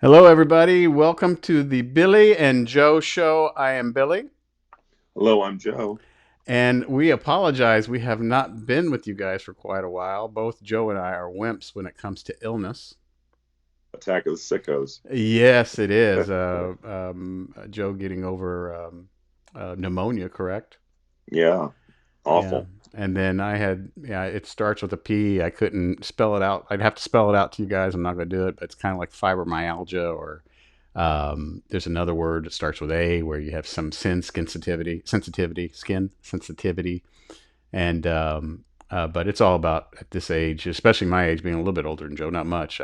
Hello, everybody. Welcome to the Billy and Joe Show. I am Billy, Hello, I'm Joe. and we apologize. We have not been with you guys for quite a while. Both Joe and I are wimps when it comes to illness. Attack of the Sickos. Yes, it is. Joe getting over pneumonia, correct? Yeah, Yeah. awful. And then yeah, it starts with a P. I couldn't spell it out. I'd have to spell it out to you guys. I'm not going to do it, but it's kind of like fibromyalgia or there's another word that starts with A where you have some skin sensitivity. And, but it's all about at this age, especially my age, being a little bit older than Joe, not much,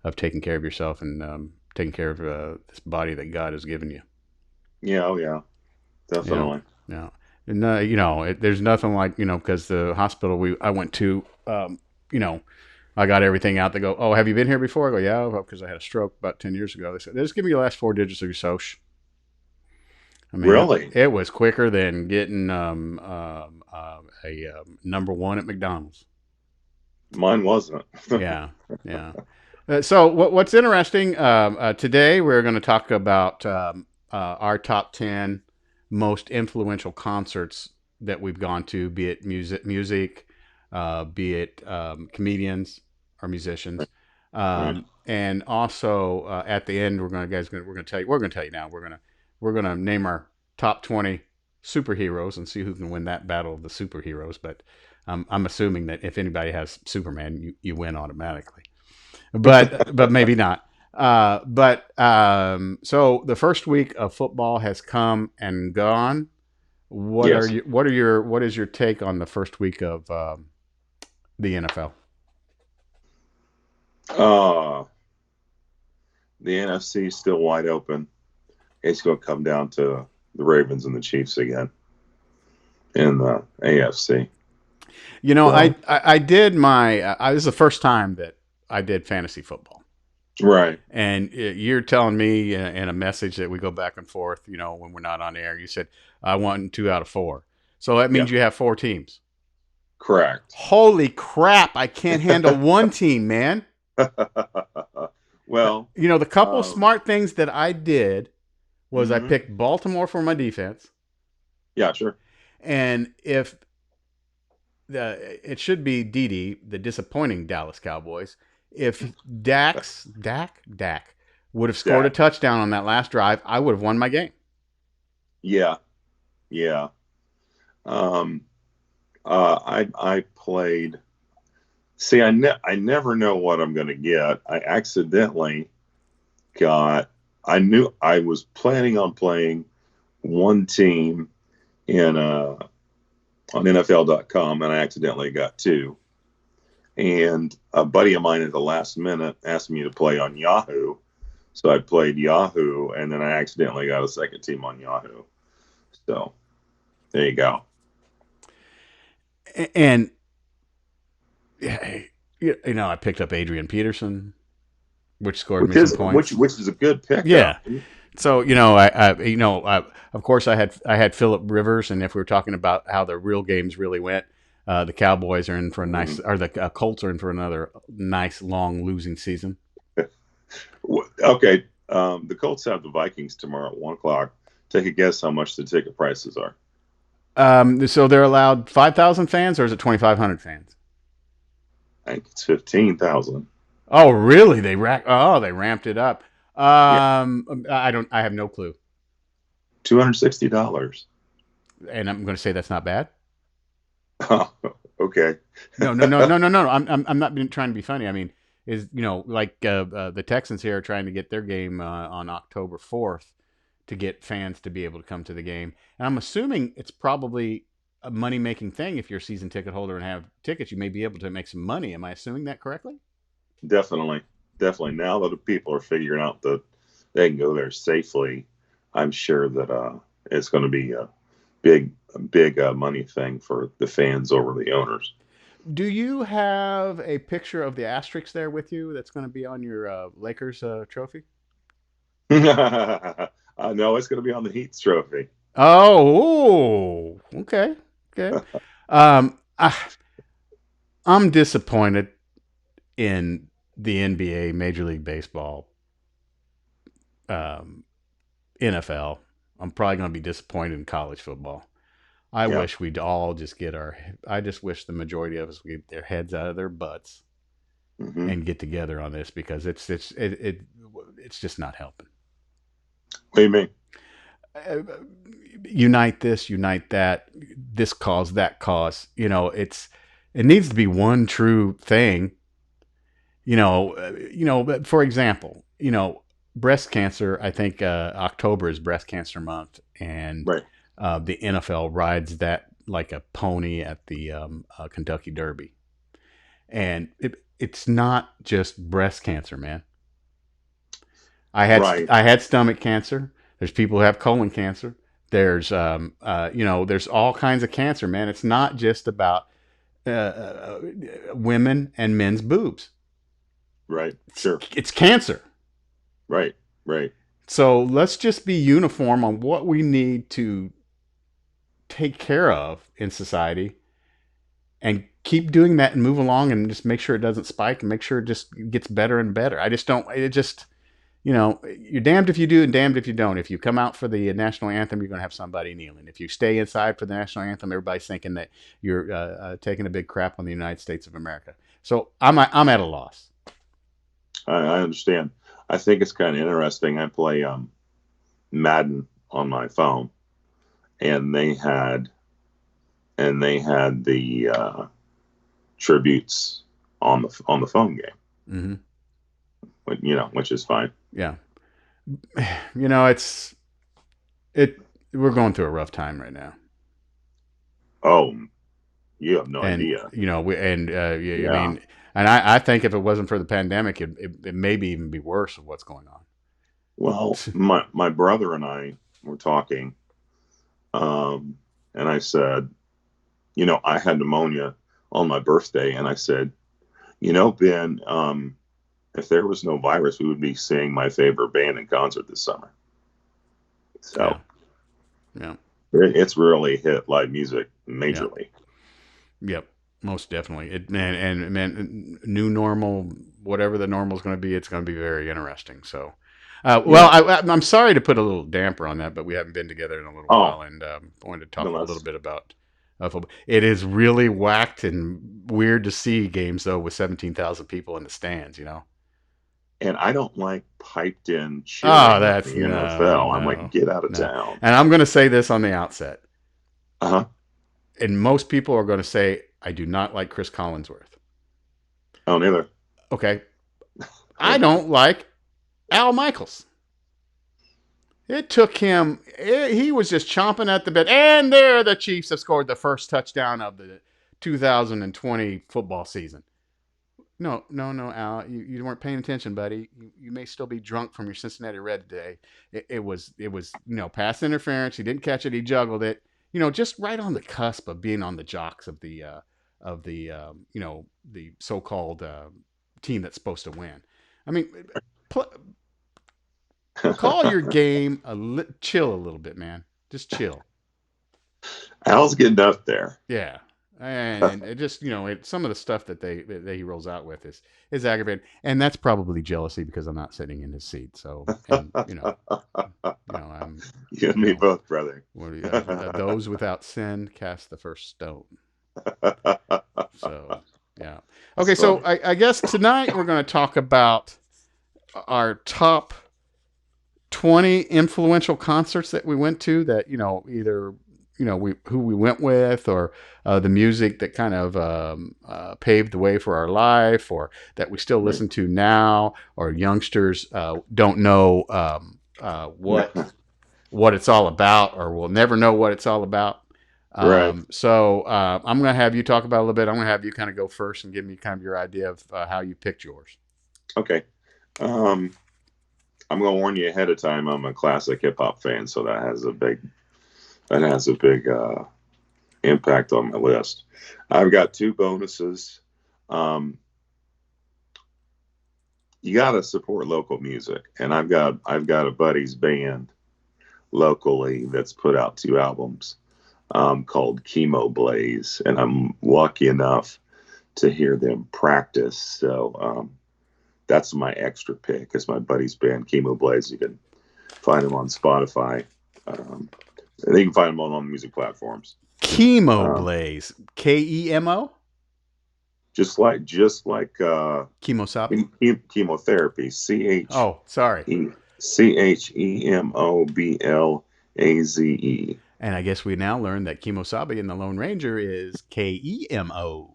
of taking care of yourself and taking care of this body that God has given you. Yeah, oh yeah, Yeah. definitely. Yeah. And, there's nothing like, because the hospital I went to, you know, I got everything out. They go, "Oh, have you been here before?" I go, "Yeah," because I had a stroke about 10 years ago. They said, "Just give me the last four digits of your social." I mean, Really? it was quicker than getting a number one at McDonald's. Mine wasn't. Yeah, yeah. So what's interesting today? We're going to talk about our top 10 most influential concerts that we've gone to, be it be it comedians or musicians, Right. and also at the end we're going to tell you now we're going to name our top 20 superheroes and see who can win that battle of the superheroes. But I'm assuming that if anybody has Superman, you win automatically, but maybe not. So the first week of football has come and gone. Yes. What is your take on the first week of the NFL? Uh, the NFC is still wide open. It's going to come down to the Ravens and the Chiefs again in the AFC. So, I did my. This is the first time that I did fantasy football, right. and you're telling me in a message that we go back and forth. When we're not on air, you said I won two out of four, so that Yeah, means you have four teams. correct. Holy crap! I can't handle one team, man. Well, The couple um, smart things that I did was I mhm. picked Baltimore for my defense, Yeah, sure. and if it should be Dede, the disappointing Dallas Cowboys. If Dak would have scored a Dak. touchdown on that last drive, I would have won my game. Yeah, yeah. Um, I played. See, I never know what I'm going to get. I accidentally got. I knew I was planning on playing one team in on NFL.com, and I accidentally got two. And a buddy of mine at the last minute asked me to play on Yahoo, so I played Yahoo, and then I accidentally got a second team on Yahoo. So there you go. And I picked up Adrian Peterson, which scored me Which some is points. which is a good Yeah. pickup. So of course I had Philip Rivers, and if we were talking about how the real games really went, the Cowboys are in for a nice, Mm. or the Colts are in for another nice long losing season. Okay, the Colts have the Vikings tomorrow at 1 o'clock. Take a guess how much the ticket prices are. So they're allowed 5,000 fans, or is it 2,500 fans? I think it's 15,000. Oh, really? They ramped it up. Yeah, I don't. I have no clue, $260. and I'm going to say that's not bad. Okay. No, no, no, no, no, no. I'm not trying to be funny. I mean, is like the Texans here are trying to get their game on October 4th to get fans to be able to come to the game, and I'm assuming it's probably a money making thing. If you're a season ticket holder and have tickets, you may be able to make some money. Am I assuming that correctly? Definitely, definitely. Now that the people are figuring out that they can go there safely, I'm sure that it's going to be a big money thing for the fans over the owners. Do you have a picture of the asterisk there with you that's going to be on your Lakers trophy? No, it's going to be on the Heat's trophy. Oh, okay, okay. Um, I, I'm disappointed in the NBA, Major League Baseball. um, NFL. I'm probably going to be disappointed in college football. I Yeah. wish we'd all just get our. I just wish the majority of us would get their heads out of their butts Hmm. and get together on this because it's just not helping. What do you mean? Uh, Unite this, unite that, this cause, that cause. It needs to be one true thing. But for example, breast cancer. I think October is breast cancer month, and Right. the NFL rides that like a pony at the Kentucky Derby. And it's not just breast cancer, man. Right. I had stomach cancer. There's people who have colon cancer. There's all kinds of cancer, man. It's not just about women and men's boobs. Right. Sure. It's cancer. Right. Right. So let's just be uniform on what we need to take care of in society and keep doing that and move along and just make sure it doesn't spike and make sure it just gets better and better. I just don't, it just, you're damned if you do and damned if you don't. If you come out for the national anthem, you're going to have somebody kneeling. If you stay inside for the national anthem, everybody's thinking that you're taking a big crap on the United States of America. So I'm at a loss. I understand. I think it's kind of interesting. I play Madden on my phone, and they had the tributes on the phone game. Mm-hmm. Which is fine. Yeah. We're going through a rough time right now. Oh, you have no And idea. I Yeah. mean, and I think if it wasn't for the pandemic, it maybe even be worse of what's going on. Well, my brother and I were talking, and I said, I had pneumonia on my birthday, and I said, Ben, if there was no virus, we would be seeing my favorite band in concert this summer. So Yeah. it's really hit live music Yeah. majorly. Yep. Most definitely. Man, new normal, whatever the normal is going to be, it's going to be very interesting. So, I'm sorry to put a little damper on that, but we haven't been together in a little while, and I wanted to talk a little bit about football. It is really whacked and weird to see games though with 17,000 people in the stands. And I don't like piped in Oh, cheering on that's the NFL. I'm like, no, get out of no. town. And I'm going to say this on the outset. Uh-huh. And most people are going to say, I do not like Chris Collinsworth. Oh, neither. Okay. I don't like Al Michaels. It took him, he was just chomping at the bit. And there the Chiefs have scored the first touchdown of the 2020 football season. No, Al, you weren't paying attention, buddy. You may still be drunk from your Cincinnati Red today. It was pass interference. He didn't catch it. He juggled it. Just right on the cusp of being on the jocks of the the so-called team that's supposed to win. I mean, call your game chill a little bit, man. Just chill. Al's getting up there. Yeah. And it just some of the stuff that he rolls out with is aggravating, and that's probably jealousy because I'm not sitting in his seat. So, I'm you and me both, brother. Those without sin cast the first stone. So, yeah. Okay, so I guess tonight we're going to talk about our top 20 influential concerts that we went to that either who we went with, or the music that kind of paved the way for our life, or that we still listen to now, or youngsters don't know what it's all about, or will never know what it's all about. So I'm going to have you talk about it a little bit. I'm going to have you kind of go first and give me kind of your idea of how you picked yours. Okay. I'm going to warn you ahead of time. I'm a classic hip hop fan, so that has a big impact on my list. I've got two bonuses. You got to support local music, and I've got a buddy's band locally that's put out 2 albums called Chemo Blaze, and I'm lucky enough to hear them practice. So that's my extra pick. Is my buddy's band Chemo Blaze. You can Find them on Spotify. They can find them on all music platforms. Chemo Blaze. Kemo? Just like Kemosabe? chemotherapy. Oh, sorry. Chemoblaze. And I guess we now learned that Kemosabe in the Lone Ranger is Kemo.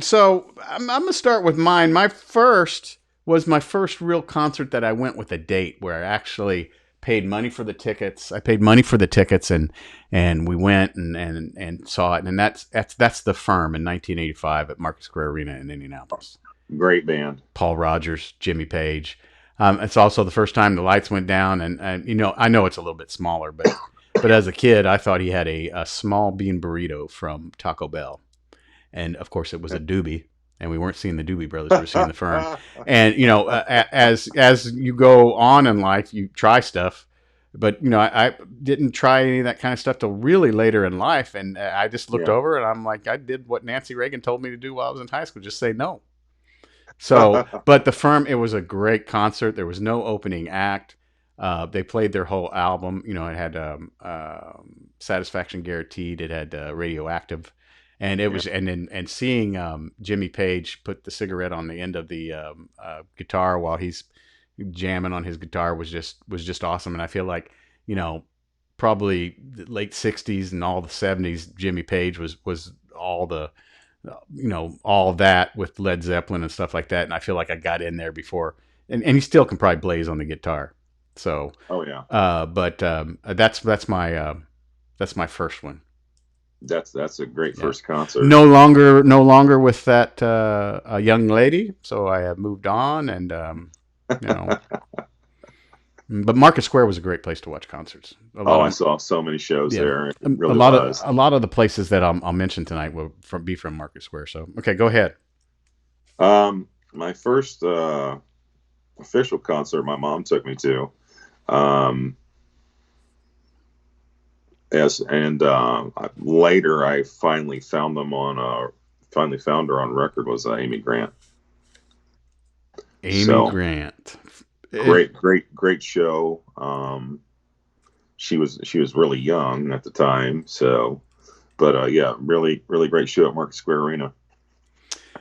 So I'm going to start with mine. My first real concert that I went with a date, where I actually paid money for the tickets. I paid money for the tickets, and we went and saw it. And that's The Firm in 1985 at Market Square Arena in Indianapolis. Great band. Paul Rodgers, Jimmy Page. It's also the first time the lights went down, and I know it's a little bit smaller, but as a kid, I thought he had a small bean burrito from Taco Bell. And of course, it was a doobie, and we weren't seeing the Doobie Brothers; we were seeing the Firm. And as you go on in life, you try stuff, but I didn't try any of that kind of stuff till really later in life. And I just looked over, and I'm like, I did what Nancy Reagan told me to do while I was in high school: just say no. So, but the Firm, it was a great concert. There was no opening act. They played their whole album. It had Satisfaction Guaranteed. It had Radioactive. And it was, and seeing Jimmy Page put the cigarette on the end of the guitar while he's jamming on his guitar was just awesome. And I feel like, probably the late '60s and all the '70s, Jimmy Page was all the, all that with Led Zeppelin and stuff like that. And I feel like I got in there before, and he still can probably blaze on the guitar. So, oh yeah. But that's my first one. That's a great first concert. No longer with that young lady, so I have moved on, and but Market Square was a great place to watch concerts. I saw so many shows there. It really a lot of the places that I'll mention tonight will be from Market Square. So okay, go ahead. My first official concert, my mom took me to. Yes, and later I finally found her on record was Amy Grant. Grant, great show. She was really young at the time, so, but yeah, really great show at Market Square Arena.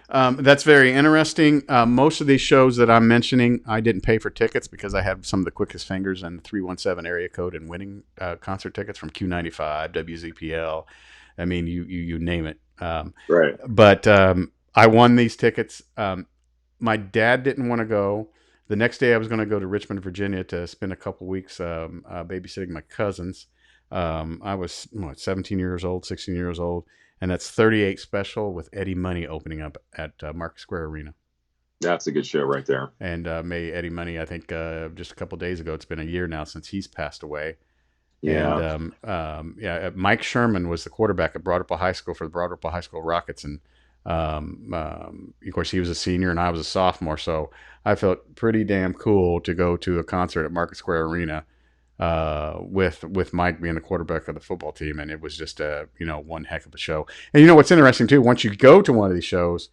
That's very interesting. Most of these shows that I'm mentioning, I didn't pay for tickets because I had some of the quickest fingers and 317 area code and winning concert tickets from Q95, WZPL. I mean, you name it. Right. But I won these tickets. My dad didn't want to go. The next day I was going to go to Richmond, Virginia to spend a couple weeks babysitting my cousins. I was 17 years old, 16 years old. And that's 38 Special with Eddie Money opening up at Market Square Arena. That's a good show right there. And Eddie Money, I think just a couple days ago, it's been a year now since he's passed away. Yeah. And Mike Sherman was the quarterback at Broad Ripple High School for the Broad Ripple High School Rockets. And of course, he was a senior and I was a sophomore. So I felt pretty damn cool to go to a concert at Market Square Arena with Mike being the quarterback of the football team, and it was just one heck of a show. And what's interesting too, once you go to one of these shows,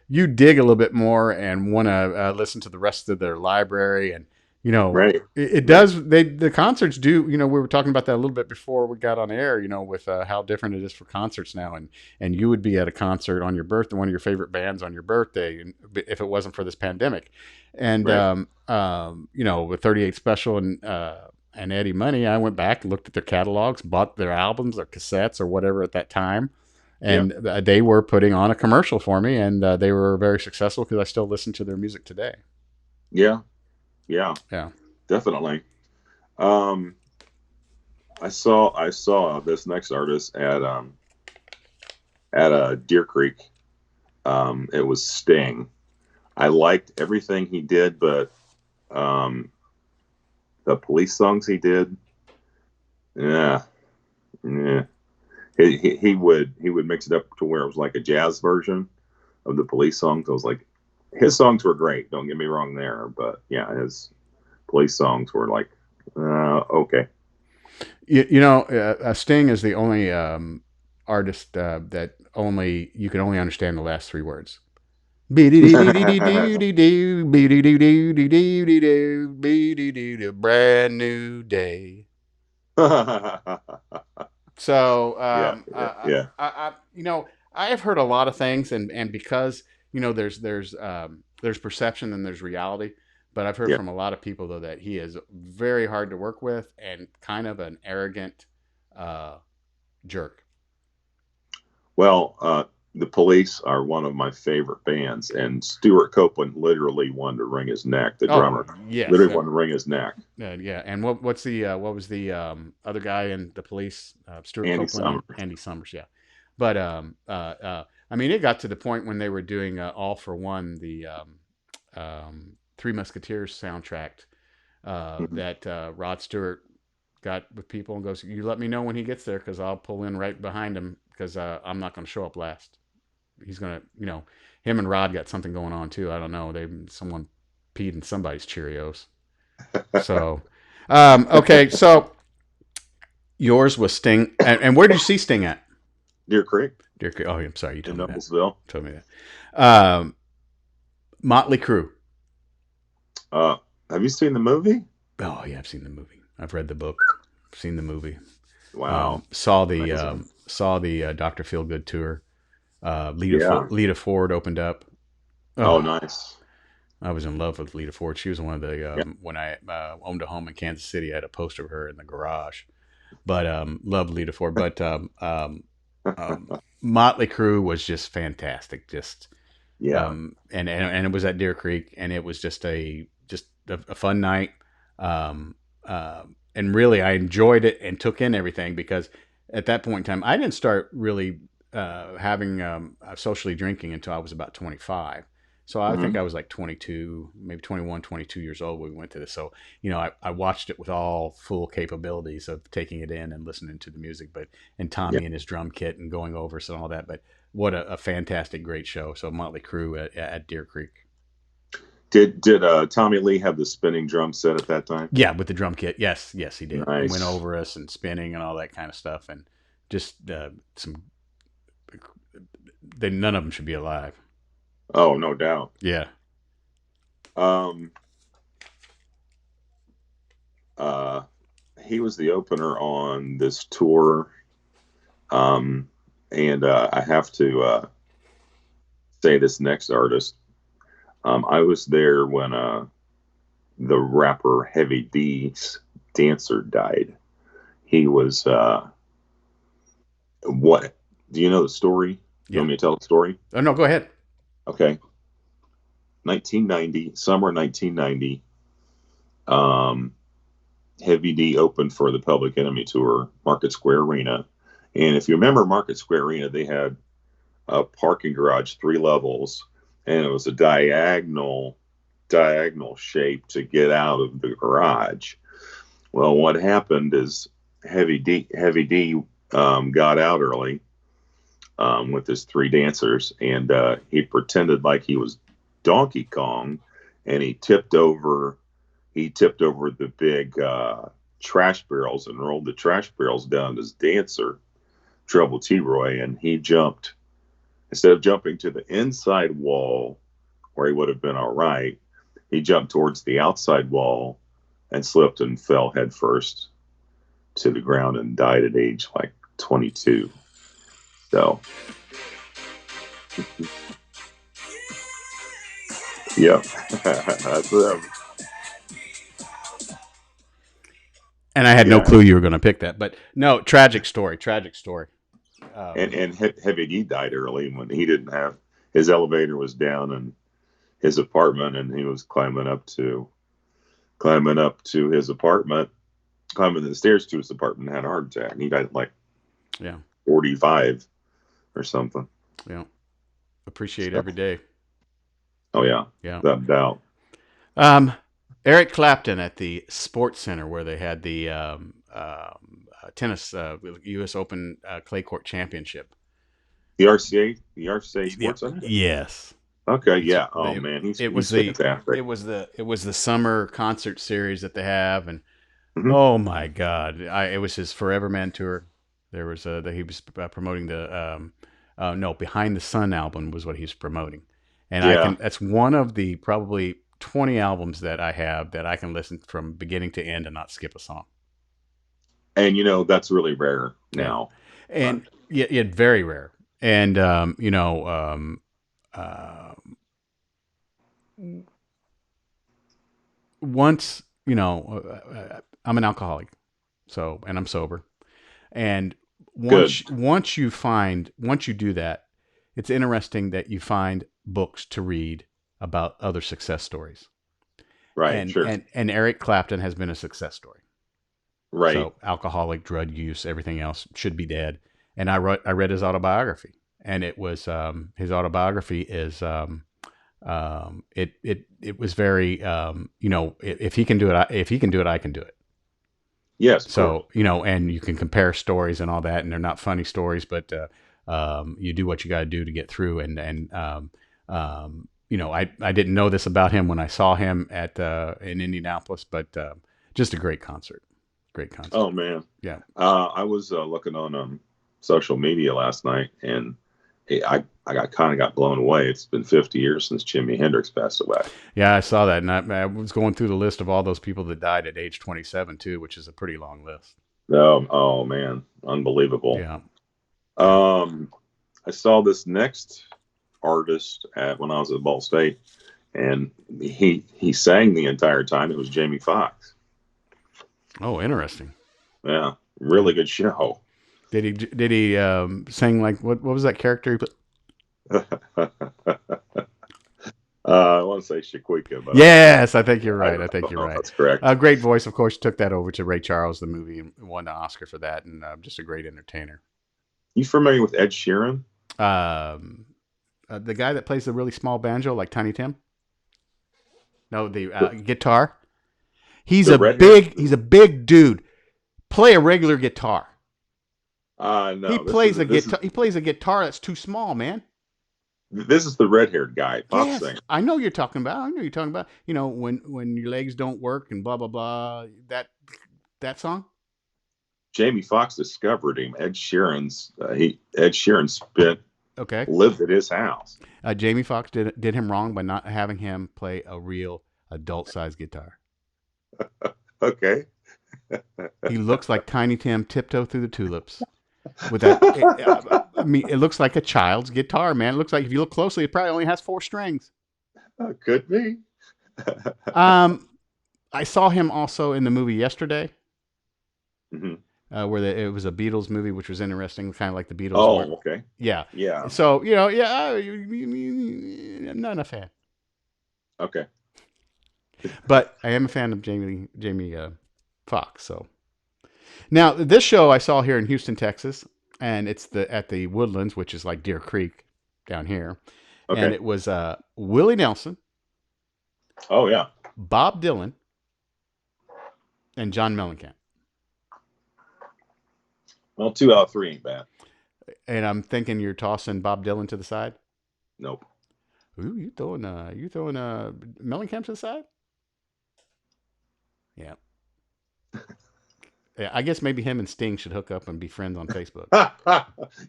you dig a little bit more and want to listen to the rest of their library, and right. It does. The concerts do. We were talking about that a little bit before we got on air. With how different it is for concerts now, and you would be at a concert on your birthday, one of your favorite bands on your birthday, if it wasn't for this pandemic, and right. With 38 Special and Eddie Money, I went back, looked at their catalogs, bought their albums or cassettes or whatever at that time. And they were putting on a commercial for me, and they were very successful because I still listen to their music today. Yeah, definitely. I saw this next artist at Deer Creek. It was Sting. I liked everything he did, but the Police songs he did, yeah. He would mix it up to where it was like a jazz version of the Police songs. I was like, his songs were great. Don't get me wrong there, but yeah, his Police songs were like, okay. Sting is the only artist that you can only understand the last three words. Brand new day. So, Yeah, yeah, yeah, I have heard a lot of things, and because there's perception and there's reality, but I've heard yeah. from a lot of people though that he is very hard to work with and kind of an arrogant uh, jerk. Well, the Police are one of my favorite bands, and Stewart Copeland literally wanted to wring his neck. The Oh drummer yes, literally wanted to wring his neck. yeah. And what was the other guy in the Police? Stuart Andy Copeland and Summers. Andy Summers. Yeah, but I mean, it got to the point when they were doing All for One, the Three Musketeers soundtrack, Mhm. that Rod Stewart got with people and goes, "You let me know when he gets there, because I'll pull in right behind him, because I'm not going to show up last. He's gonna, him and Rod got something going on too. I don't know. Someone peed in somebody's Cheerios. So, okay, so yours was Sting, and where did you see Sting at? Deer Creek Dear, oh, I'm sorry, you in told me that. Noblesville. Told me that. Motley Crue. Uh, have you seen the movie? Oh yeah, I've seen the movie. I've read the book. Seen the movie. Wow, amazing. Saw the Doctor Feelgood tour. Yeah. Lita Ford opened up. Oh, Oh, nice. I was in love with Lita Ford. She was one of the Yeah. when I owned a home in Kansas City. I had a poster of her in the garage. But loved Lita Ford. But Motley Crue was just fantastic. Just Yeah. and it was at Deer Creek, and it was just a fun night. And really, I enjoyed it and took in everything, because at that point in time, I didn't start really having socially drinking until I was about 25. So I think Hmm. I was like 22, maybe 21, 22 years old when we went to this. So, I watched it with all full capabilities of taking it in and listening to the music, and Yeah. Tommy and his drum kit and going over us and all that. But what a fantastic, great show. So Motley Crue at Deer Creek. Did Tommy Lee have the spinning drum set at that time? Yeah, with the drum kit. Yes, yes, he did. Went Nice. over us and spinning and all that kind of stuff. And just none of them should be alive. Oh, no doubt. Yeah. Um, uh, he was the opener on this tour. Um, and I have to say this next artist. I was there when the rapper Heavy D's dancer died. He was what? Do you know the story? You Yeah. want me to tell the story? Oh, no, go ahead. Okay. 1990, summer 1990. Um, Heavy D opened for the Public Enemy tour, Market Square Arena. And if you remember Market Square Arena, they had a parking garage, 3 levels, and it was a diagonal shape to get out of the garage. Well, what happened is Heavy D got out early with his 3 dancers, and he pretended like he was Donkey Kong, and he tipped over the big trash barrels and rolled the trash barrels down his dancer, Trouble T. Roy, and he jumped. Instead of jumping to the inside wall where he would have been all right, he jumped towards the outside wall and slipped and fell headfirst to the ground and died at age like 22. So, yep, that's him. And I had no Yeah, clue you were going to pick that. But no, tragic story. Tragic story. and Um, Heavy D died early when he didn't have his elevator was down in his apartment, and he was climbing up to his apartment, climbing the stairs to his apartment, and had a heart attack. And he died at like yeah. 45 or something. Yeah. Appreciate So, every day. oh yeah, Yeah. without a doubt. Um, Eric Clapton at the Sports Center, where they had the tennis U.S. Open Clay Court Championship. The RCA Yeah. Sports Center. Yes. Okay, It's yeah. Oh they, man, he's it was he's the fantastic. it was the summer concert series that they have, and Hmm. oh my God, it was his Forever Man tour. There was he was promoting the no, Behind the Sun album was what he was promoting, and I Yeah. can. That's one of the probably 20 albums that I have that I can listen from beginning to end and not skip a song. And that's really rare Yeah, now. and yeah, very rare. And uh, once I'm an alcoholic, so and I'm sober. And Good. once you do that, it's interesting that you find books to read about other success stories. Right. And Sure. and Eric Clapton has been a success story. Right. So alcoholic, drug use, everything else should be dead. And I read his autobiography, and it was his autobiography is it was very if he can do it, if he can do it, I can do it. Yes, of course. So, and you can compare stories and all that, and they're not funny stories, but you do what you got to do to get through. I didn't know this about him when I saw him at in Indianapolis, but just a great concert. Great concert. Oh man. Yeah. I was looking on social media last night, and I got blown away. It's been 50 years since Jimi Hendrix passed away. Yeah, I saw that, and I was going through the list of all those people that died at age 27 too, which is a pretty long list. Oh man, unbelievable. Yeah. I saw this next artist when I was at Ball State, and he sang the entire time. It was Jamie Foxx. Oh, interesting. Yeah, really good show. Did he sing like what was that character he put? I want to say Shaquika, but Yes, I think you're right. I think you're right. That's correct. A great voice, of course. Took that over to Ray Charles, the movie, and won the Oscar for that, and just a great entertainer. You familiar with Ed Sheeran? The guy that plays the really small banjo, like Tiny Tim. No, the guitar. He's a big dude. Play a regular guitar. No. He plays a guitar. He plays a guitar that's too small, man. This is the red-haired guy, pop singer. I know you're talking about. When your legs don't work and blah blah blah. That song. Jamie Foxx discovered him. Ed Sheeran lived at his house. Jamie Foxx did him wrong by not having him play a real adult-sized guitar. Okay. He looks like Tiny Tim Tiptoe Through the Tulips. With that, it looks like a child's guitar, man. It looks like if you look closely, it probably only has 4 strings. Could be. I saw him also in the movie Yesterday, mm-hmm. where it was a Beatles movie, which was interesting, kind of like the Beatles. Oh, okay. Yeah. Yeah. So I'm not a fan. Okay. But I am a fan of Jamie Foxx. So now this show I saw here in Houston, Texas, and it's at the Woodlands, which is like Deer Creek down here. Okay. And it was Willie Nelson. Oh yeah. Bob Dylan and John Mellencamp. Well, 2 out of 3 ain't bad. And I'm thinking you're tossing Bob Dylan to the side. Nope. Ooh, you throwing Mellencamp to the side? Yeah. Yeah, I guess maybe him and Sting should hook up and be friends on Facebook.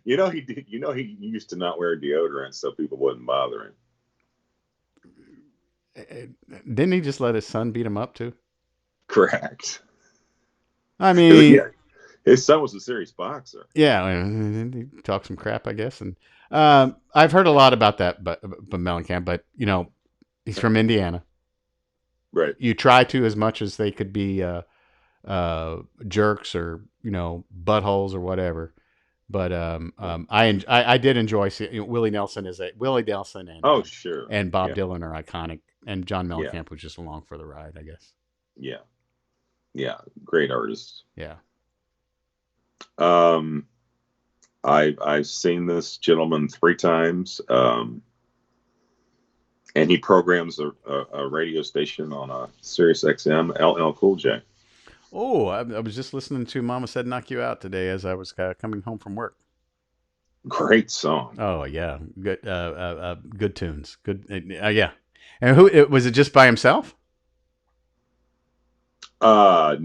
He did. He used to not wear deodorant so people wouldn't bother him. Didn't he just let his son beat him up too? Correct. I mean, his son was a serious boxer. Yeah, he talked some crap, I guess, and I've heard a lot about that, but Mellencamp, but he's from Indiana. Right. You try to as much as they could be jerks or buttholes or whatever, but I did enjoy seeing Willie Nelson and sure, and Bob Dylan are iconic, and John Mellencamp was just along for the ride, I guess. Yeah, great artist. Yeah. I've seen this gentleman 3 times. And he programs a radio station on a Sirius XM, LL Cool J. Oh, I was just listening to Mama Said Knock You Out today as I was coming home from work. Great song. Oh yeah, good tunes. Good, yeah. And was it just by himself? No.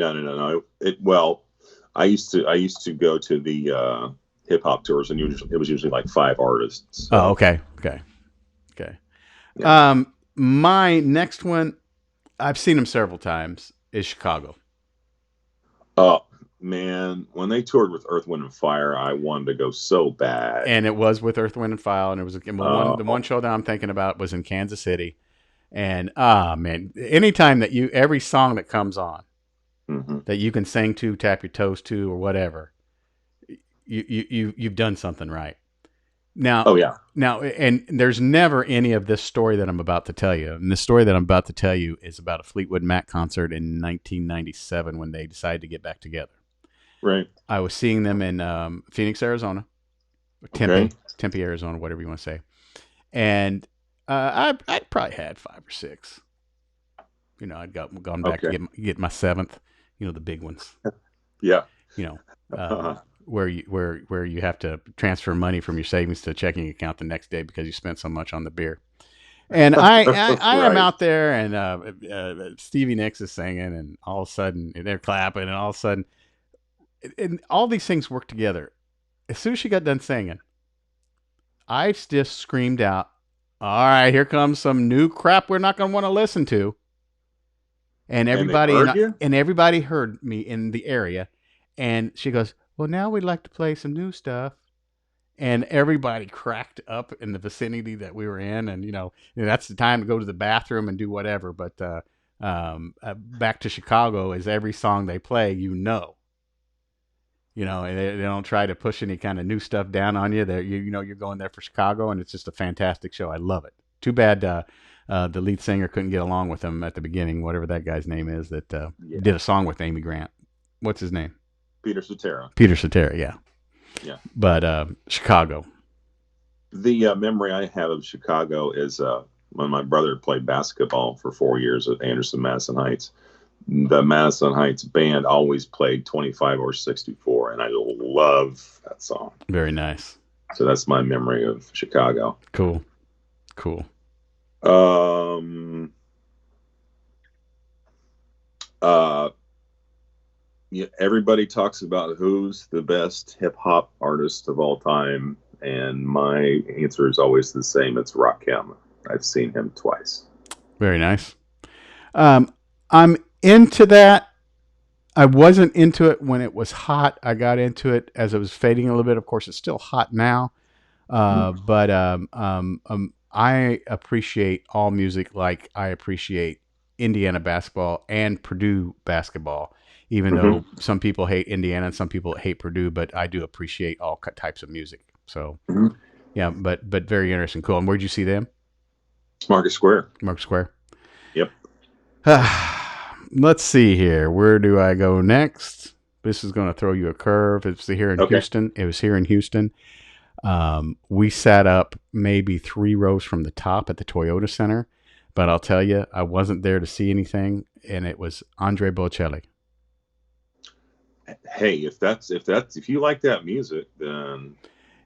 I used to go to the hip hop tours, and it was usually like 5 artists. So. Oh, okay. Yeah. My next one, I've seen them several times, is Chicago. Oh man, when they toured with Earth, Wind and Fire, I wanted to go so bad. And it was with Earth, Wind, and Fire, and it was the one Oh, show that I'm thinking about was in Kansas City. And man, anytime that every song that comes on hmm that you can sing to, tap your toes to, or whatever, you've done something right. Now, oh yeah. and there's never any of this story that I'm about to tell you. And the story that I'm about to tell you is about a Fleetwood Mac concert in 1997 when they decided to get back together. Right. I was seeing them in Phoenix, Arizona, or Okay. Tempe, Arizona, whatever you want to say. And I'd probably had 5 or 6. I'd gone back to Okay. get my 7th. The big ones. Yeah. You know, where you have to transfer money from your savings to a checking account the next day because you spent so much on the beer. And I am Right. out there, and Stevie Nicks is singing, and all of a sudden they're clapping, and all of a sudden, and all these things work together. As soon as she got done singing, I just screamed out, "All right, here comes some new crap we're not going to want to listen to." And And they everybody heard you? and everybody heard me in the area, and she goes, "Well, now we'd like to play some new stuff." And everybody cracked up in the vicinity that we were in, and that's the time to go to the bathroom and do whatever. But back to Chicago is every song they play, and they don't try to push any kind of new stuff down on you. That you're going there for Chicago, and it's just a fantastic show. I love it. Too bad the lead singer couldn't get along with them at the beginning, whatever that guy's name is that Yeah. did a song with Amy Grant. What's his name? Peter Cetera. Peter Cetera, yeah. Yeah. But Chicago. The memory I have of Chicago is when my brother played basketball for 4 years at Anderson Madison Heights. The Madison Heights band always played 25 or 64, and I love that song. Very nice. So that's my memory of Chicago. Cool. Um, uh, yeah, everybody talks about who's the best hip hop artist of all time, and my answer is always the same. It's Rakim. I've seen him twice. Very nice. I'm into that. I wasn't into it when it was hot. I got into it as it was fading a little bit. Of course, it's still hot now. But I appreciate all music like I appreciate Indiana basketball and Purdue basketball, even Mm-hmm. though some people hate Indiana and some people hate Purdue, but I do appreciate all types of music. So, Mm-hmm. yeah, but very interesting. Cool. And where'd you see them? Market Square. Mark Square. Yep. Let's see here. Where do I go next? This is going to throw you a curve. It's here in Okay. Houston. It was here in Houston. We sat up maybe 3 rows from the top at the Toyota Center, but I'll tell you, I wasn't there to see anything, and it was Andre Bocelli. Hey, if you like that music, then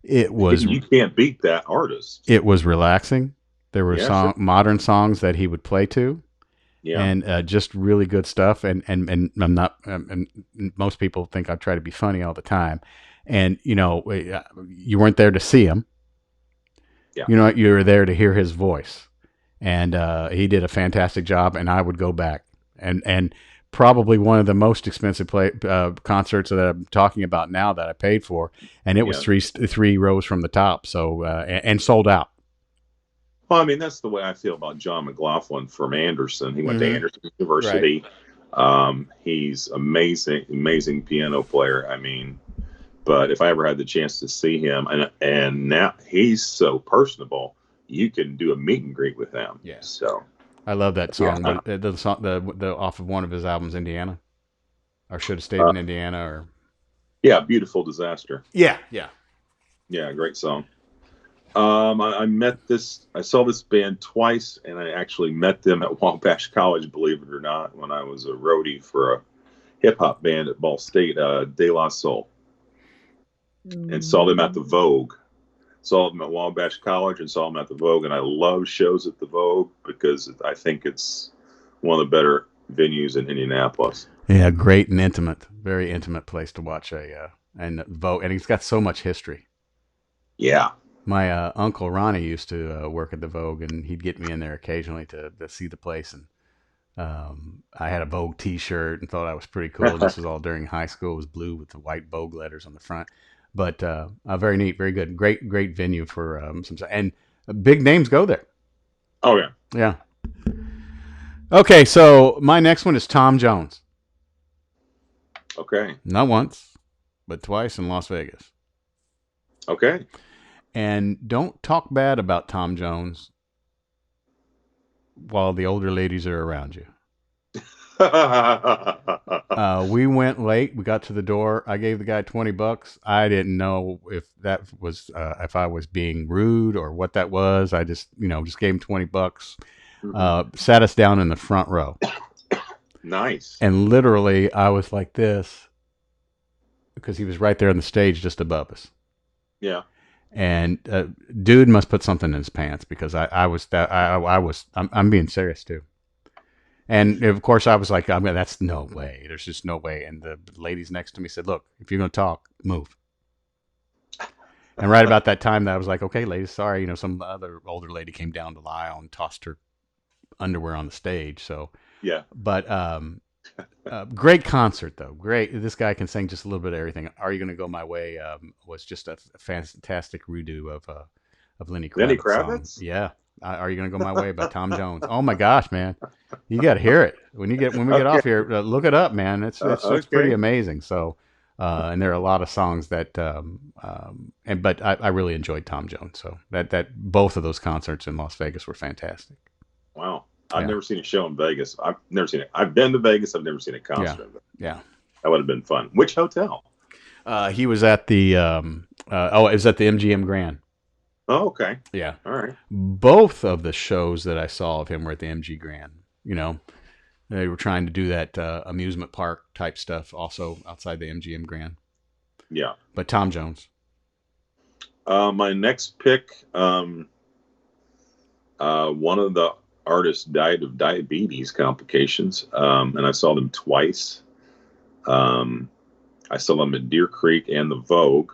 It was you can't beat that artist. relaxing. There were Yeah, sure. modern songs that he would play to, Yeah. and just really good stuff. And I'm not. And most people think I try to be funny all the time, and you weren't there to see him. Yeah. You were there to hear his voice, and he did a fantastic job. And I would go back, and probably one of the most expensive concerts that I'm talking about now that I paid for, and it was Yeah. three rows from the top, so and sold out. Well, I mean, that's the way I feel about John McLaughlin from Anderson. He went to Mm-hmm. Anderson University. He's amazing piano player. I mean, but if I ever had the chance to see him, and now he's so personable, you can do a meet and greet with him. Yeah. So I love that yeah, song, but the song, the off of one of his albums, Indiana, or should have stayed uh, in Indiana, or yeah, beautiful disaster. yeah. Yeah, great song. I saw this band twice, and I actually met them at Wabash College, believe it or not, when I was a roadie for a hip hop band at Ball State, De La Soul, and saw them at the Vogue. Saw them at Wabash College and saw them at the Vogue, and I love shows at the Vogue because I think it's one of the better venues in Indianapolis. Yeah, great and intimate, very intimate place to watch and Vogue, and he's got so much history. Yeah, My uncle Ronnie used to work at the Vogue, and he'd get me in there occasionally to see the place. And I had a Vogue T-shirt and thought I was pretty cool. This was all during high school. It was blue with the white Vogue letters on the front. But very neat, very good, great venue for some, and big names go there. Oh yeah. Yeah. Okay, so my next one is Tom Jones. Okay. Not once, but twice in Las Vegas. Okay. And don't talk bad about Tom Jones while the older ladies are around you. We went late. We got to the door. I gave the guy $20. I didn't know if that was if I was being rude or what that was. I just gave him $20. Sat us down in the front row. Nice. And literally, I was like this because he was right there on the stage just above us. Yeah. And dude must put something in his pants because I'm being serious too. And of course I was like, that's no way. There's just no way. And the ladies next to me said, look, if you're going to talk, move. And right about that time that I was like, okay, ladies, sorry. Some other older lady came down the aisle and tossed her underwear on the stage. So, yeah. But great concert though. Great. This guy can sing just a little bit of everything. Are You Gonna Go My Way was just a fantastic redo of Lenny Kravitz. Lenny Kravitz? Song. Yeah. Are You Gonna Go My Way by Tom Jones. Oh my gosh, man. You got to hear it. When we get off here, look it up, man. It's pretty amazing. So and there are a lot of songs that but I really enjoyed Tom Jones. So that both of those concerts in Las Vegas were fantastic. Wow. I've never seen a show in Vegas. I've never seen it. I've been to Vegas. I've never seen a concert. Yeah. That would have been fun. Which hotel? He was at the it was at the MGM Grand. Oh, okay. Yeah. All right. Both of the shows that I saw of him were at the MG Grand. They were trying to do that amusement park type stuff also outside the MGM Grand. Yeah. But Tom Jones. My next pick, one of the artists died of diabetes complications, and I saw them twice. I saw them at Deer Creek and the Vogue,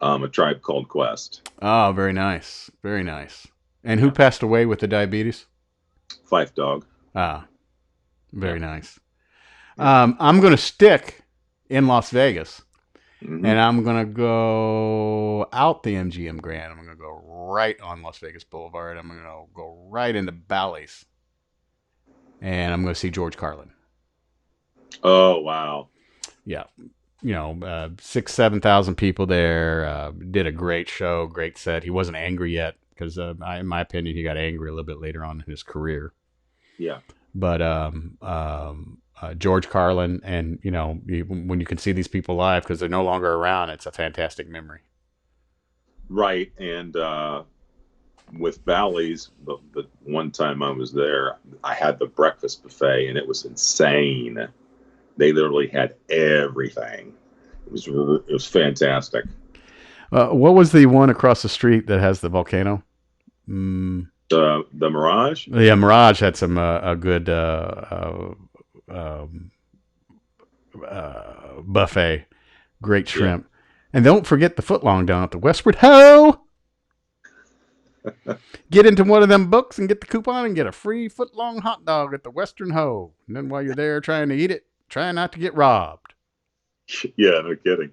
A Tribe Called Quest. Oh, very nice. Very nice. And who passed away with the diabetes? Fife Dog. Ah, very nice. I'm going to stick in Las Vegas, and I'm going to go out the MGM Grand. I'm going to go right on Las Vegas Boulevard. I'm going to go right into Bally's, and I'm going to see George Carlin. Oh, wow. Yeah. 6,000-7,000 people there. Did a great show, great set. He wasn't angry yet because, in my opinion, he got angry a little bit later on in his career. Yeah. But George Carlin, and when you can see these people live because they're no longer around, it's a fantastic memory. Right, and with Bally's, the one time I was there, I had the breakfast buffet, and it was insane. They literally had everything. It was fantastic. What was the one across the street that has the volcano? The Mirage? Yeah, Mirage had some a good buffet. Great shrimp. Yeah. And don't forget the footlong down at the Westward Ho! Get into one of them books and get the coupon and get a free footlong hot dog at the Western Ho. And then while you're there trying to eat it, try not to get robbed. Yeah, no kidding.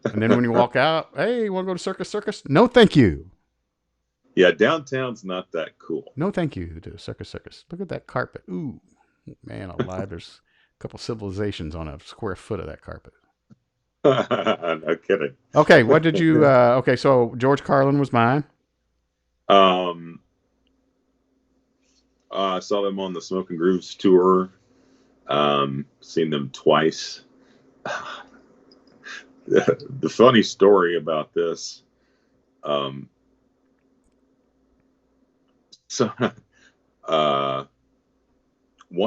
And then when you walk out, hey, you want to go to Circus? No, thank you. Yeah, downtown's not that cool. No, thank you to Circus. Look at that carpet. Ooh, man alive. There's a couple civilizations on a square foot of that carpet. No kidding. Okay, what did you... okay, so George Carlin was mine. I saw them on the Smoking Grooves tour. Seen them twice. The funny story about this, one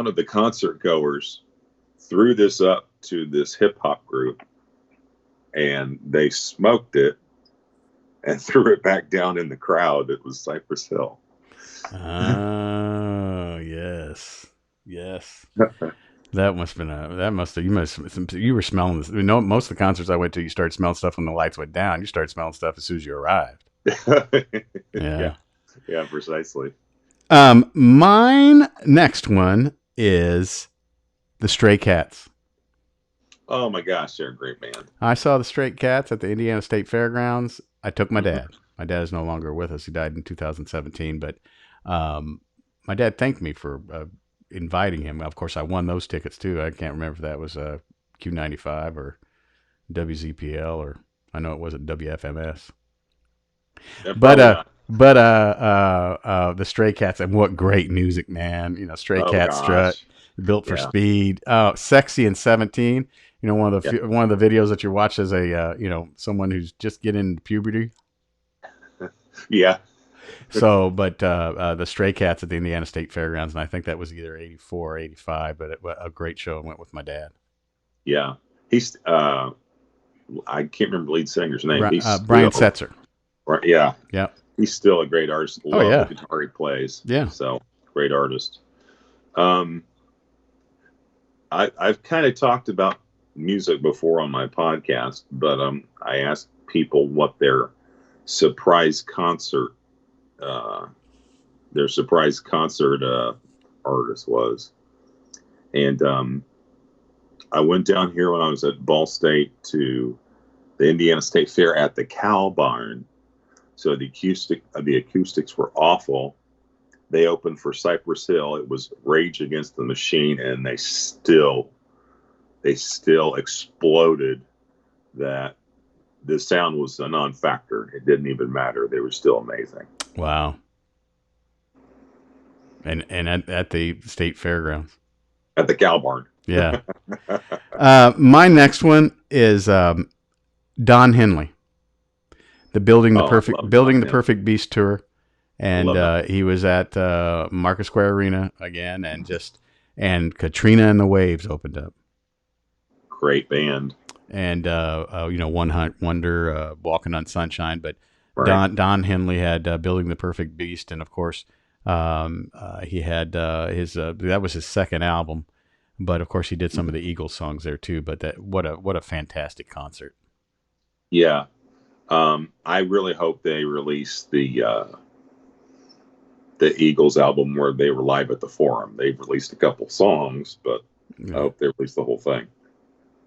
of the concert goers threw this up to this hip hop group, and they smoked it and threw it back down in the crowd. It was Cypress Hill. Oh, yes. You were smelling this. Most of the concerts I went to, you started smelling stuff when the lights went down. You started smelling stuff as soon as you arrived. Yeah, Yeah. yeah, precisely. Mine next one is the Stray Cats. Oh my gosh, they're a great band. I saw the Stray Cats at the Indiana State Fairgrounds. I took my Hmm. dad. My dad is no longer with us. He died in 2017, but um, my dad thanked me for inviting him. Of course, I won those tickets too. I can't remember if that was Q95 or WZPL, or I know it wasn't WFMS. And But probably not. the Stray Cats, and what great music, man! You know, Stray Oh Cat Strut, gosh. Built for Yeah. Speed, oh, Sexy and 17. You know, Yeah. one of the videos that you watch as a someone who's just getting into puberty. Yeah. So, but the Stray Cats at the Indiana State Fairgrounds, and I think that was either 84 or 85, but a great show. And went with my dad. Yeah. He's I can't remember the lead singer's name. He's Brian still Setzer. right. Yeah. Yep. He's still a great artist. Oh Love the yeah. guitar he plays. Yeah. So great artist. Um, I've kind of talked about music before on my podcast, but I asked people what surprise concert, uh, their surprise concert artist was, and I went down here when I was at Ball State to the Indiana State Fair at the Cow Barn. So the acoustics were awful. They opened for Cypress Hill. It was Rage Against the Machine, and they still exploded. That the sound was a non-factor. It didn't even matter. They were still amazing. Wow. And at the state fairgrounds. At the Cow Barn. Yeah. My next one is Don Henley, the Oh, I love Don Building the Henley. Perfect Beast tour, I and love Don. he was at Market Square Arena again, and Katrina and the Waves opened up, Great band. and One Hunt Wonder, Walking on Sunshine, but Right. Don Henley had Building the Perfect Beast, and of course he had his that was his second album. But of course, he did some of the Eagles songs there too. But what a fantastic concert! Yeah. I really hope they release the Eagles album where they were live at the Forum. They've released a couple songs, but I Yeah. hope they release the whole thing.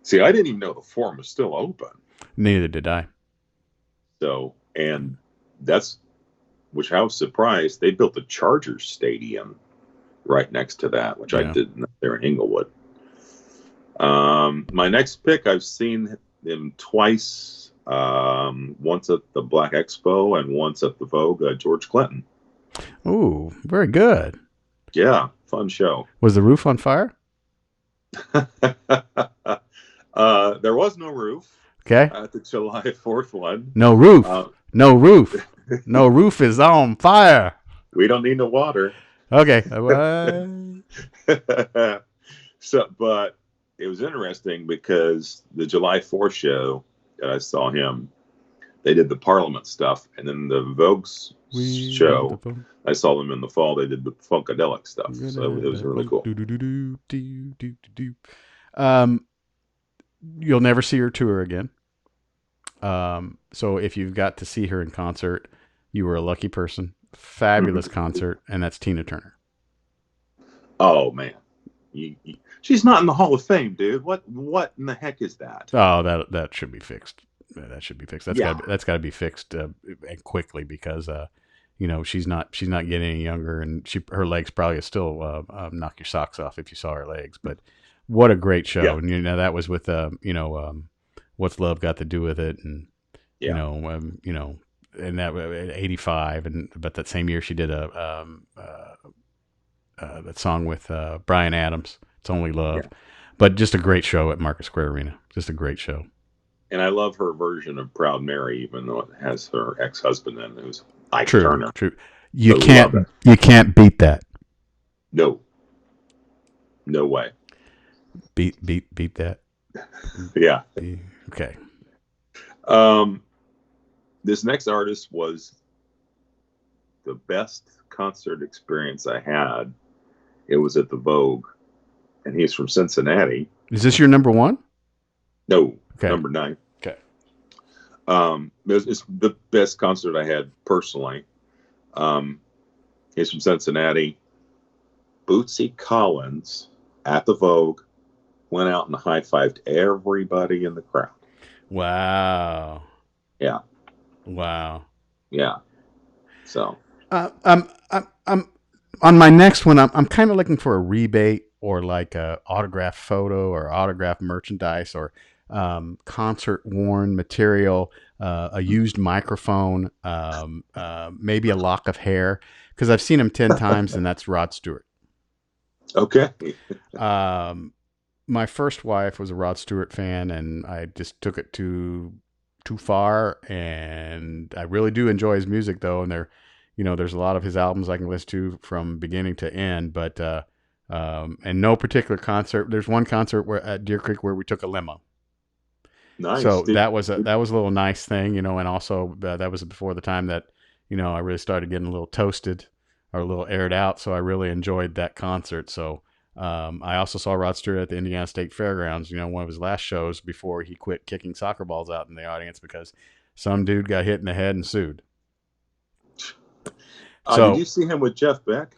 See, I didn't even know the Forum was still open. Neither did I. So, and that's which I was surprised they built a Chargers stadium right next to that, which I Yeah. didn't know there in Inglewood. My next pick, I've seen him twice. Once at the Black Expo and once at the Vogue. George Clinton. Ooh, very good. Yeah, fun show. Was the roof on fire? There was no roof Okay. at the July 4th one. No roof. Uh, No roof. No roof is on fire. we don't need no water. Okay. So, but it was interesting because the July 4th show that I saw him, they did the Parliament stuff, and then the Vogue's show, I saw them in the fall. They did the Funkadelic stuff, so it was really cool. You'll never see her tour again. So if you've got to see her in concert, you were a lucky person. Fabulous concert, and that's Tina Turner. Oh man, she's not in the Hall of Fame, dude. What in the heck is that? Oh, that should be fixed. That should be fixed. Yeah, That's got to be fixed and quickly, because she's not getting any younger, and her legs probably still knock your socks off if you saw her legs. But what a great show! yeah, And that was with What's Love Got to Do with It, and yeah, and that 85, but that same year she did that song with Bryan Adams, It's Only Love. yeah. But just a great show at Market Square Arena. Just a great show. And I love her version of Proud Mary, even though it has her ex-husband in it, who's Ike True, Turner. true. I love it. You can't beat that. No, no way. Beat that. Yeah. Okay. This next artist was the best concert experience I had. It was at the Vogue, and he's from Cincinnati. Is this your number one? No, Okay. number 9. Okay. It's the best concert I had personally. Um, he's from Cincinnati. Bootsy Collins at the Vogue went out and high fived everybody in the crowd. Wow. Yeah, Wow. yeah. So, I'm on my next one. I'm kind of looking for a rebate or like a autograph photo or autograph merchandise or concert worn material, a used microphone, maybe a lock of hair because I've seen him 10 times and that's Rod Stewart. okay. Um, my first wife was a Rod Stewart fan, and I just took it too far. And I really do enjoy his music, though. And there's a lot of his albums I can listen to from beginning to end. But and no particular concert. There's one concert where at Deer Creek where we took a limo. Nice. So that was a little nice thing, and also that was before the time that I really started getting a little toasted or a little aired out. So I really enjoyed that concert. So I also saw Rod Stewart at the Indiana State Fairgrounds. One of his last shows before he quit kicking soccer balls out in the audience because some dude got hit in the head and sued. Did So you see him with Jeff Beck?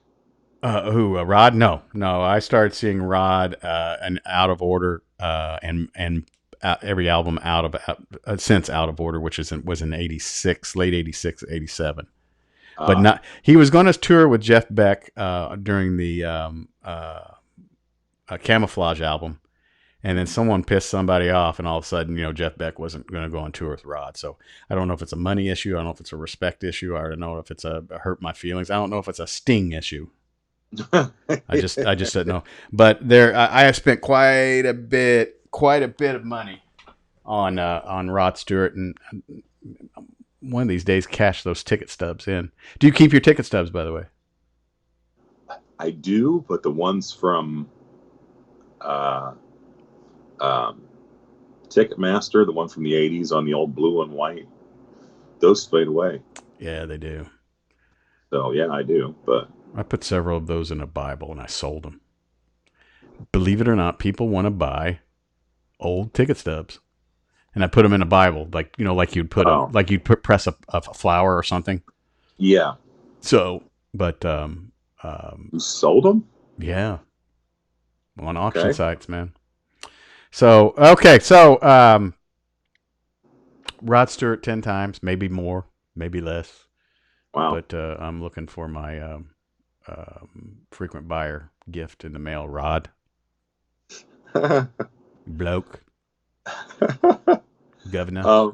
who Rod? No, no. I started seeing Rod and Out of Order and every album since Out of Order, which was in '86, late '86, '87. But not. He was going to tour with Jeff Beck during the Camouflage album, and then someone pissed somebody off, and all of a sudden, Jeff Beck wasn't going to go on tour with Rod. So I don't know if it's a money issue. I don't know if it's a respect issue. I don't know if it's a hurt my feelings. I don't know if it's a sting issue. I just said no. But I have spent quite a bit of money on Rod Stewart, and one of these days cash those ticket stubs in. Do you keep your ticket stubs, by the way? I do, but the ones from Ticketmaster, the one from the '80s on the old blue and white, those fade away. Yeah, they do. So yeah, I do, but I put several of those in a Bible and I sold them. Believe it or not, people want to buy old ticket stubs, and I put them in a Bible, like like you'd press a flower or something. Yeah. So, but you sold them? Yeah, on auction sites, man. So okay, so Rod Stewart 10 times, maybe more, maybe less. Wow. But I'm looking for my frequent buyer gift in the mail, Rod. Bloke. Governor.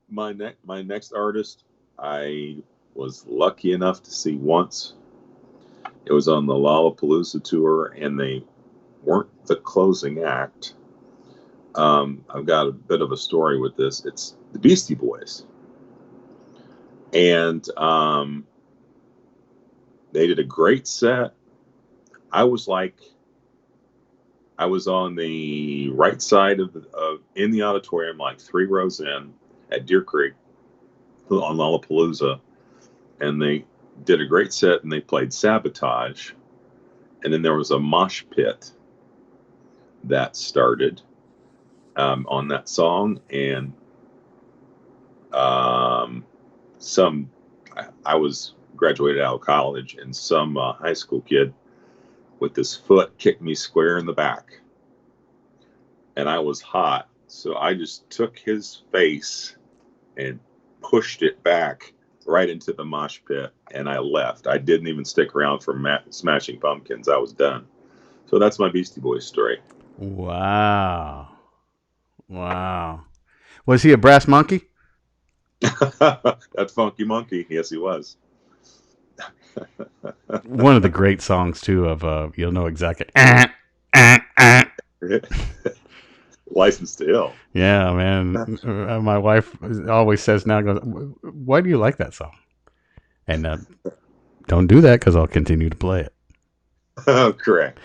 My next artist, I was lucky enough to see once. It was on the Lollapalooza tour, and they weren't the closing act. I've got a bit of a story with this. It's the Beastie Boys, and they did a great set. I was on the right side in the auditorium, like 3 rows in at Deer Creek on Lollapalooza, and they did a great set, and they played Sabotage, and then there was a mosh pit that started on that song, and I was graduated out of college, and some high school kid with his foot kicked me square in the back, and I was hot, so I just took his face and pushed it back right into the mosh pit, and I left. I didn't even stick around for Smashing Pumpkins. I was done. So that's my Beastie Boys story. Wow. Was he a brass monkey? That funky monkey. Yes, he was. One of the great songs too of you'll know exactly. License to Ill. Yeah, man. My wife always says now, goes, "Why do you like that song?" And don't do that because I'll continue to play it. Oh, correct.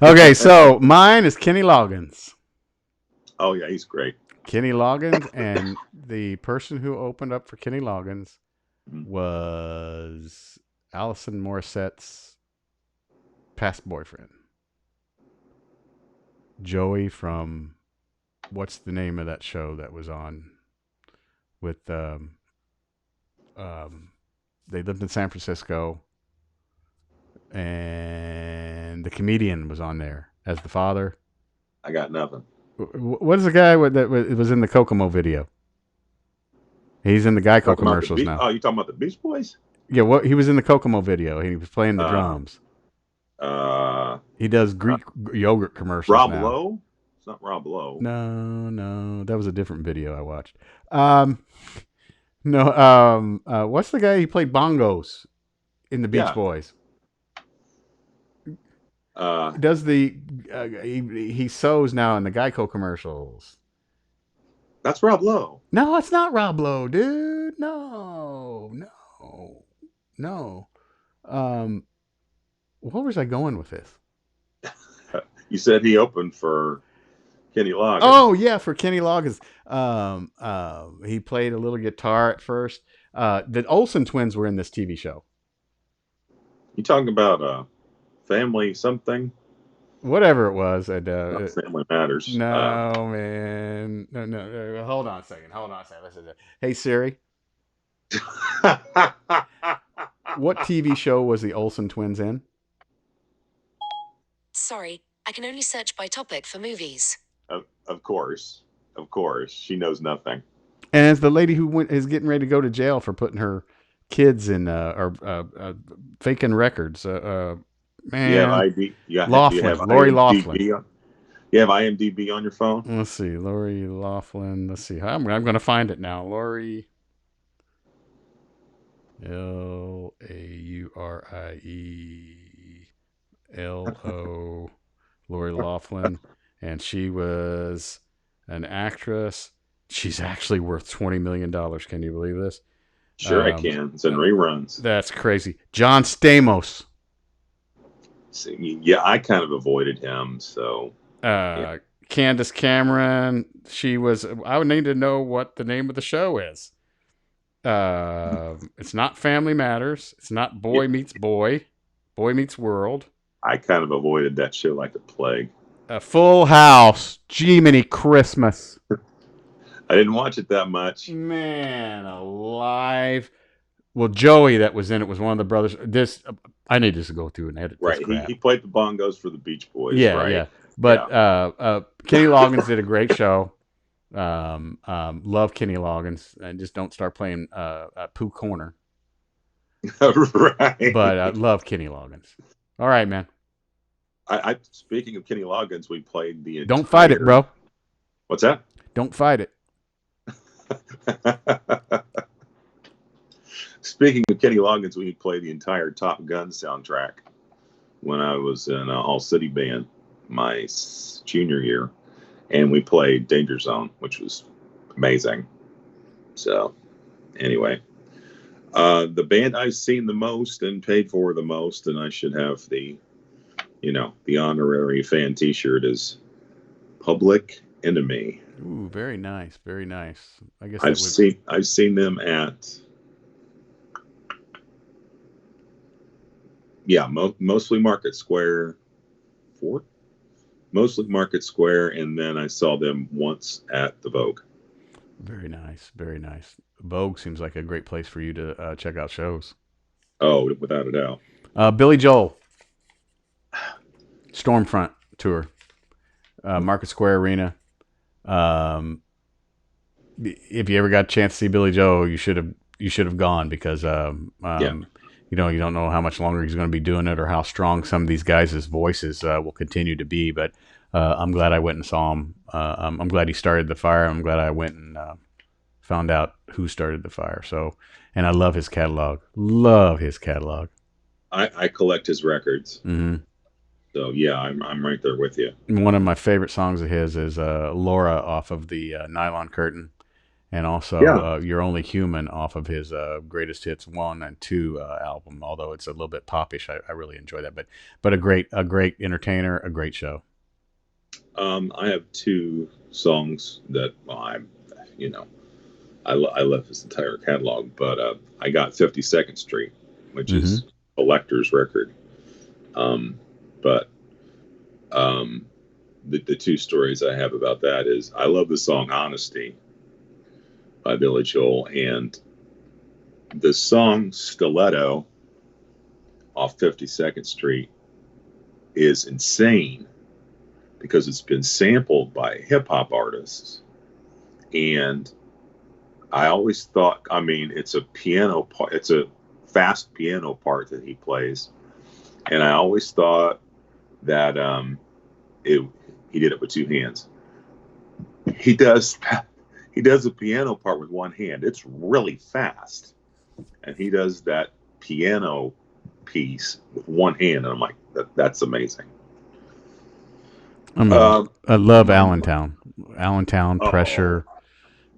Okay, so mine is Kenny Loggins. Oh yeah, he's great. Kenny Loggins, and the person who opened up for Kenny Loggins was Alison Morissette's past boyfriend, Joey from what's the name of that show that was on with um, they lived in San Francisco, and the comedian was on there as the father. I got nothing. What is the guy that was in the Kokomo video? He's in the Geico Talking about the commercials beach? now. Oh, you talking about the Beach Boys? Yeah, what he was in the Kokomo video. He was playing the Uh, drums. uh, He does Greek yogurt commercials Rob now. Lowe? It's not Rob Lowe. No, that was a different video I watched. No, what's the guy? He played bongos in the Beach Yeah. Boys. Uh, Does he sews now in the Geico commercials? that's Rob Lowe. No, it's not Rob Lowe, dude. No. Um, what was I going with this? You said he opened for Kenny Loggins. Oh yeah, for Kenny Loggins. He played a little guitar at first. The Olsen Twins were in this TV show. You talking about family something? Whatever it was, Not Family Matters. no, man, no. Hold on a second. Listen to Hey Siri, what TV show was the Olsen Twins in? Sorry, I can only search by topic for movies. Of course, she knows nothing. And it's the lady who is getting ready to go to jail for putting her kids in faking records. Man, Laughlin, Laurie Laughlin. You have IMDb on your phone? Let's see, Laurie Laughlin. Let's see. I'm going to find it now. Laurie Laurielo. Laurie Laughlin, and she was an actress. She's actually worth $20 million. Can you believe this? Sure, I can. It's in reruns. That's crazy. John Stamos. Yeah, I kind of avoided him. So, yeah. Candace Cameron. She was. I would need to know what the name of the show is. It's not Family Matters. It's not Boy Meets Boy. Boy Meets World. I kind of avoided that show like the plague. Full House. Jiminy Christmas. I didn't watch it that much. Man alive. Well, Joey that was in it was one of the brothers. I need to go through and edit this crap. He played the bongos for the Beach Boys. Yeah, right? yeah. But Kenny Loggins did a great show. Love Kenny Loggins. And just don't start playing Pooh Corner. Right. But I love Kenny Loggins. All right, man. I speaking of Kenny Loggins, we played the Don't fight it, bro. What's that? Don't fight it. Speaking of Kenny Loggins, we played the entire Top Gun soundtrack when I was in All City Band my junior year, and we played Danger Zone, which was amazing. So, anyway, the band I've seen the most and paid for the most, and I should have the honorary fan T-shirt, is Public Enemy. Ooh, very nice, very nice. I guess I've seen them at mostly Market Square, and then I saw them once at the Vogue. Very nice, very nice. Vogue seems like a great place for you to check out shows. Oh, without a doubt. Billy Joel, Stormfront tour, Market Square Arena. If you ever got a chance to see Billy Joel, you should have gone, because you don't know how much longer he's going to be doing it or how strong some of these guys' voices will continue to be. But I'm glad I went and saw him. I'm glad he started the fire. I'm glad I went and found out who started the fire. So, and I love his catalog. I collect his records. Mm-hmm. So yeah, I'm right there with you. One of my favorite songs of his is Laura off of the Nylon Curtain, and also You're Only Human off of his Greatest Hits 1 and 2 album. Although it's a little bit popish, I really enjoy that. But a great entertainer, a great show. I have two songs that I love his entire catalog, but I got 52nd Street, which is Elector's record. But the two stories I have about that is I love the song Honesty. by Billy Joel, and the song Stiletto off 52nd Street is insane because it's been sampled by hip hop artists. And I always thought, I mean, it's a piano part, it's a fast piano part that he plays. And I always thought that he did it with two hands. He does a piano part with one hand. It's really fast. And he does that piano piece with one hand. And I'm like, that's amazing. I love Allentown. Allentown, Pressure.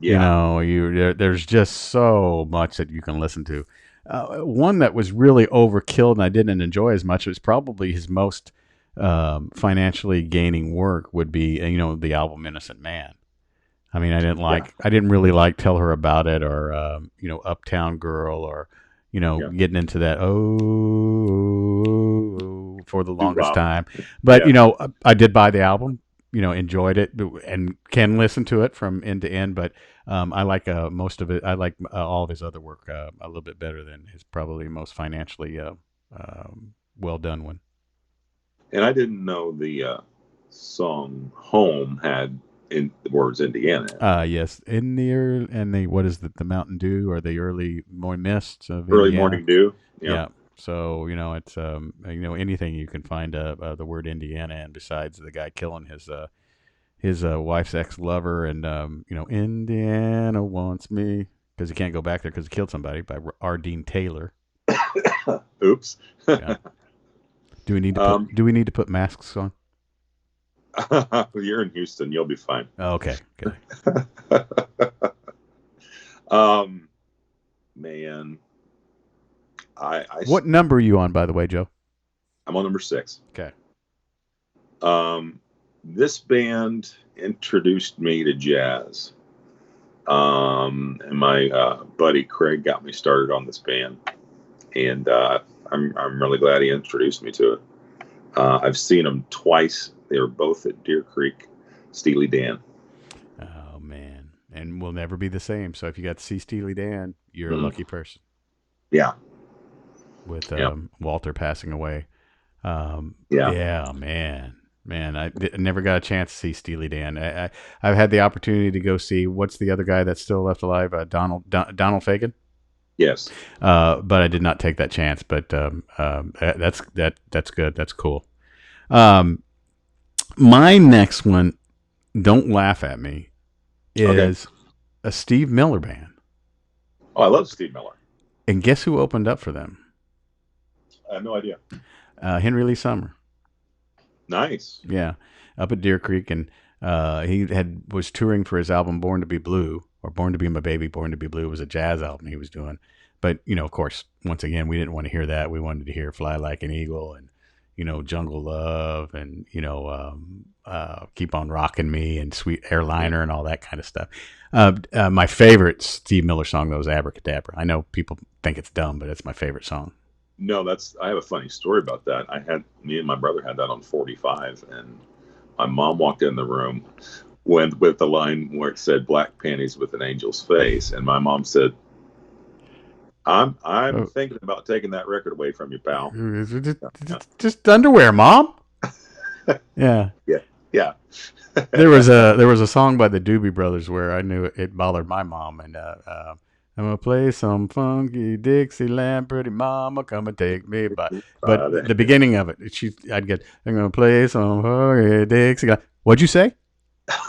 Yeah. You know, there's just so much that you can listen to. One that was really overkill and I didn't enjoy as much. It was probably his most financially gaining work would be, the album Innocent Man. I mean, I didn't really like Tell Her About It or, Uptown Girl or, getting into that, for the longest time. But, I did buy the album, enjoyed it and can listen to it from end to end. But I like most of it. I like all of his other work a little bit better than his probably most financially well done one. And I didn't know the song Home had in the words Indiana. Yes, in the what is the Mountain Dew or the early morning mists of Early Indiana. Morning Dew. Yeah. So it's anything you can find the word Indiana in besides the guy killing his wife's ex-lover and Indiana wants me because he can't go back there because he killed somebody by R. Dean Taylor. Oops. Yeah. Do we need to put masks on? You're in Houston. You'll be fine. Oh, okay. Man, what number are you on, by the way, Joe? I'm on number 6. Okay. This band introduced me to jazz. And my buddy Craig got me started on this band, and I'm really glad he introduced me to it. I've seen them twice. They were both at Deer Creek, Steely Dan. Oh man, and we'll never be the same. So if you got to see Steely Dan, you're a lucky person. Yeah. With Walter passing away. Yeah, man, I never got a chance to see Steely Dan. I've had the opportunity to go see what's the other guy that's still left alive, Donald Fagen. Yes, but I did not take that chance. But that's good. That's cool. My next one, don't laugh at me, is a Steve Miller band. Oh, I love Steve Miller. And guess who opened up for them? I have no idea. Henry Lee Summer. Nice. Yeah, up at Deer Creek, and he was touring for his album Born to Be Blue, or Born to Be My Baby. Born to Be Blue was a jazz album he was doing. But, of course, once again, we didn't want to hear that. We wanted to hear Fly Like an Eagle and, Jungle Love and, Keep on Rocking Me and Sweet Airliner and all that kind of stuff. My favorite Steve Miller song, though, is Abracadabra. I know people think it's dumb, but it's my favorite song. No, I have a funny story about that. Me and my brother had that on 45, and my mom walked in the room with the line where it said "Black Panties with an Angel's Face," and my mom said, "I'm thinking about taking that record away from you, pal." Just underwear, Mom. Yeah. Yeah. There was a song by the Doobie Brothers where I knew it bothered my mom, and I'm gonna play some funky Dixieland, pretty mama, come and take me by. But the beginning of it, I'm gonna play some funky Dixieland. What'd you say?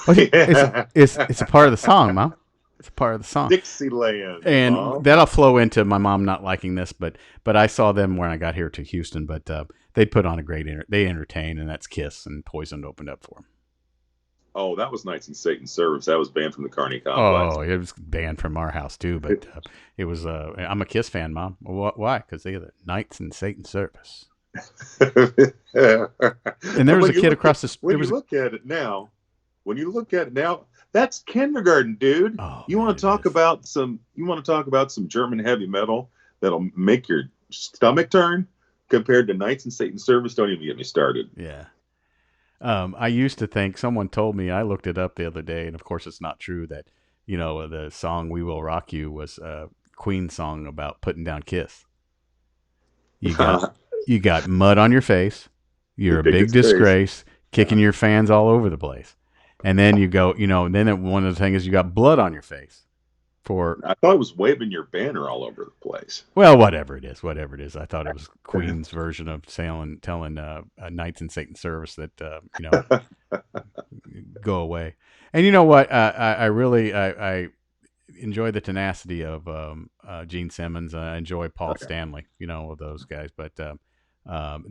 It's a part of the song, Mom. It's a part of the song. Dixieland. And Mom. That'll flow into my mom not liking this, but I saw them when I got here to Houston. But they'd put on a great they entertain, and that's Kiss, and Poison opened up for them. Oh, that was Knights in Satan's Service. That was banned from the Carney Complex. Oh, it was banned from our house too. But it was. I'm a Kiss fan, Mom. Why? Because they are the Knights in Satan's Service. And there was a kid across the street. When you look at it now, that's kindergarten, dude. Oh, you want to talk about some German heavy metal that'll make your stomach turn compared to Knights in Satan's Service? Don't even get me started. Yeah. I used to think, someone told me, I looked it up the other day, and of course it's not true, that the song "We Will Rock You" was a Queen song about putting down Kiss. You got mud on your face. You're a big disgrace, kicking your fans all over the place. And then you go, one of the things is you got blood on your face. I thought it was waving your banner all over the place. Well, whatever it is. I thought it was Queen's version of telling Knights in Satan's service that, go away. And you know what? I really enjoy the tenacity of Gene Simmons. I enjoy Paul Stanley, of those guys. But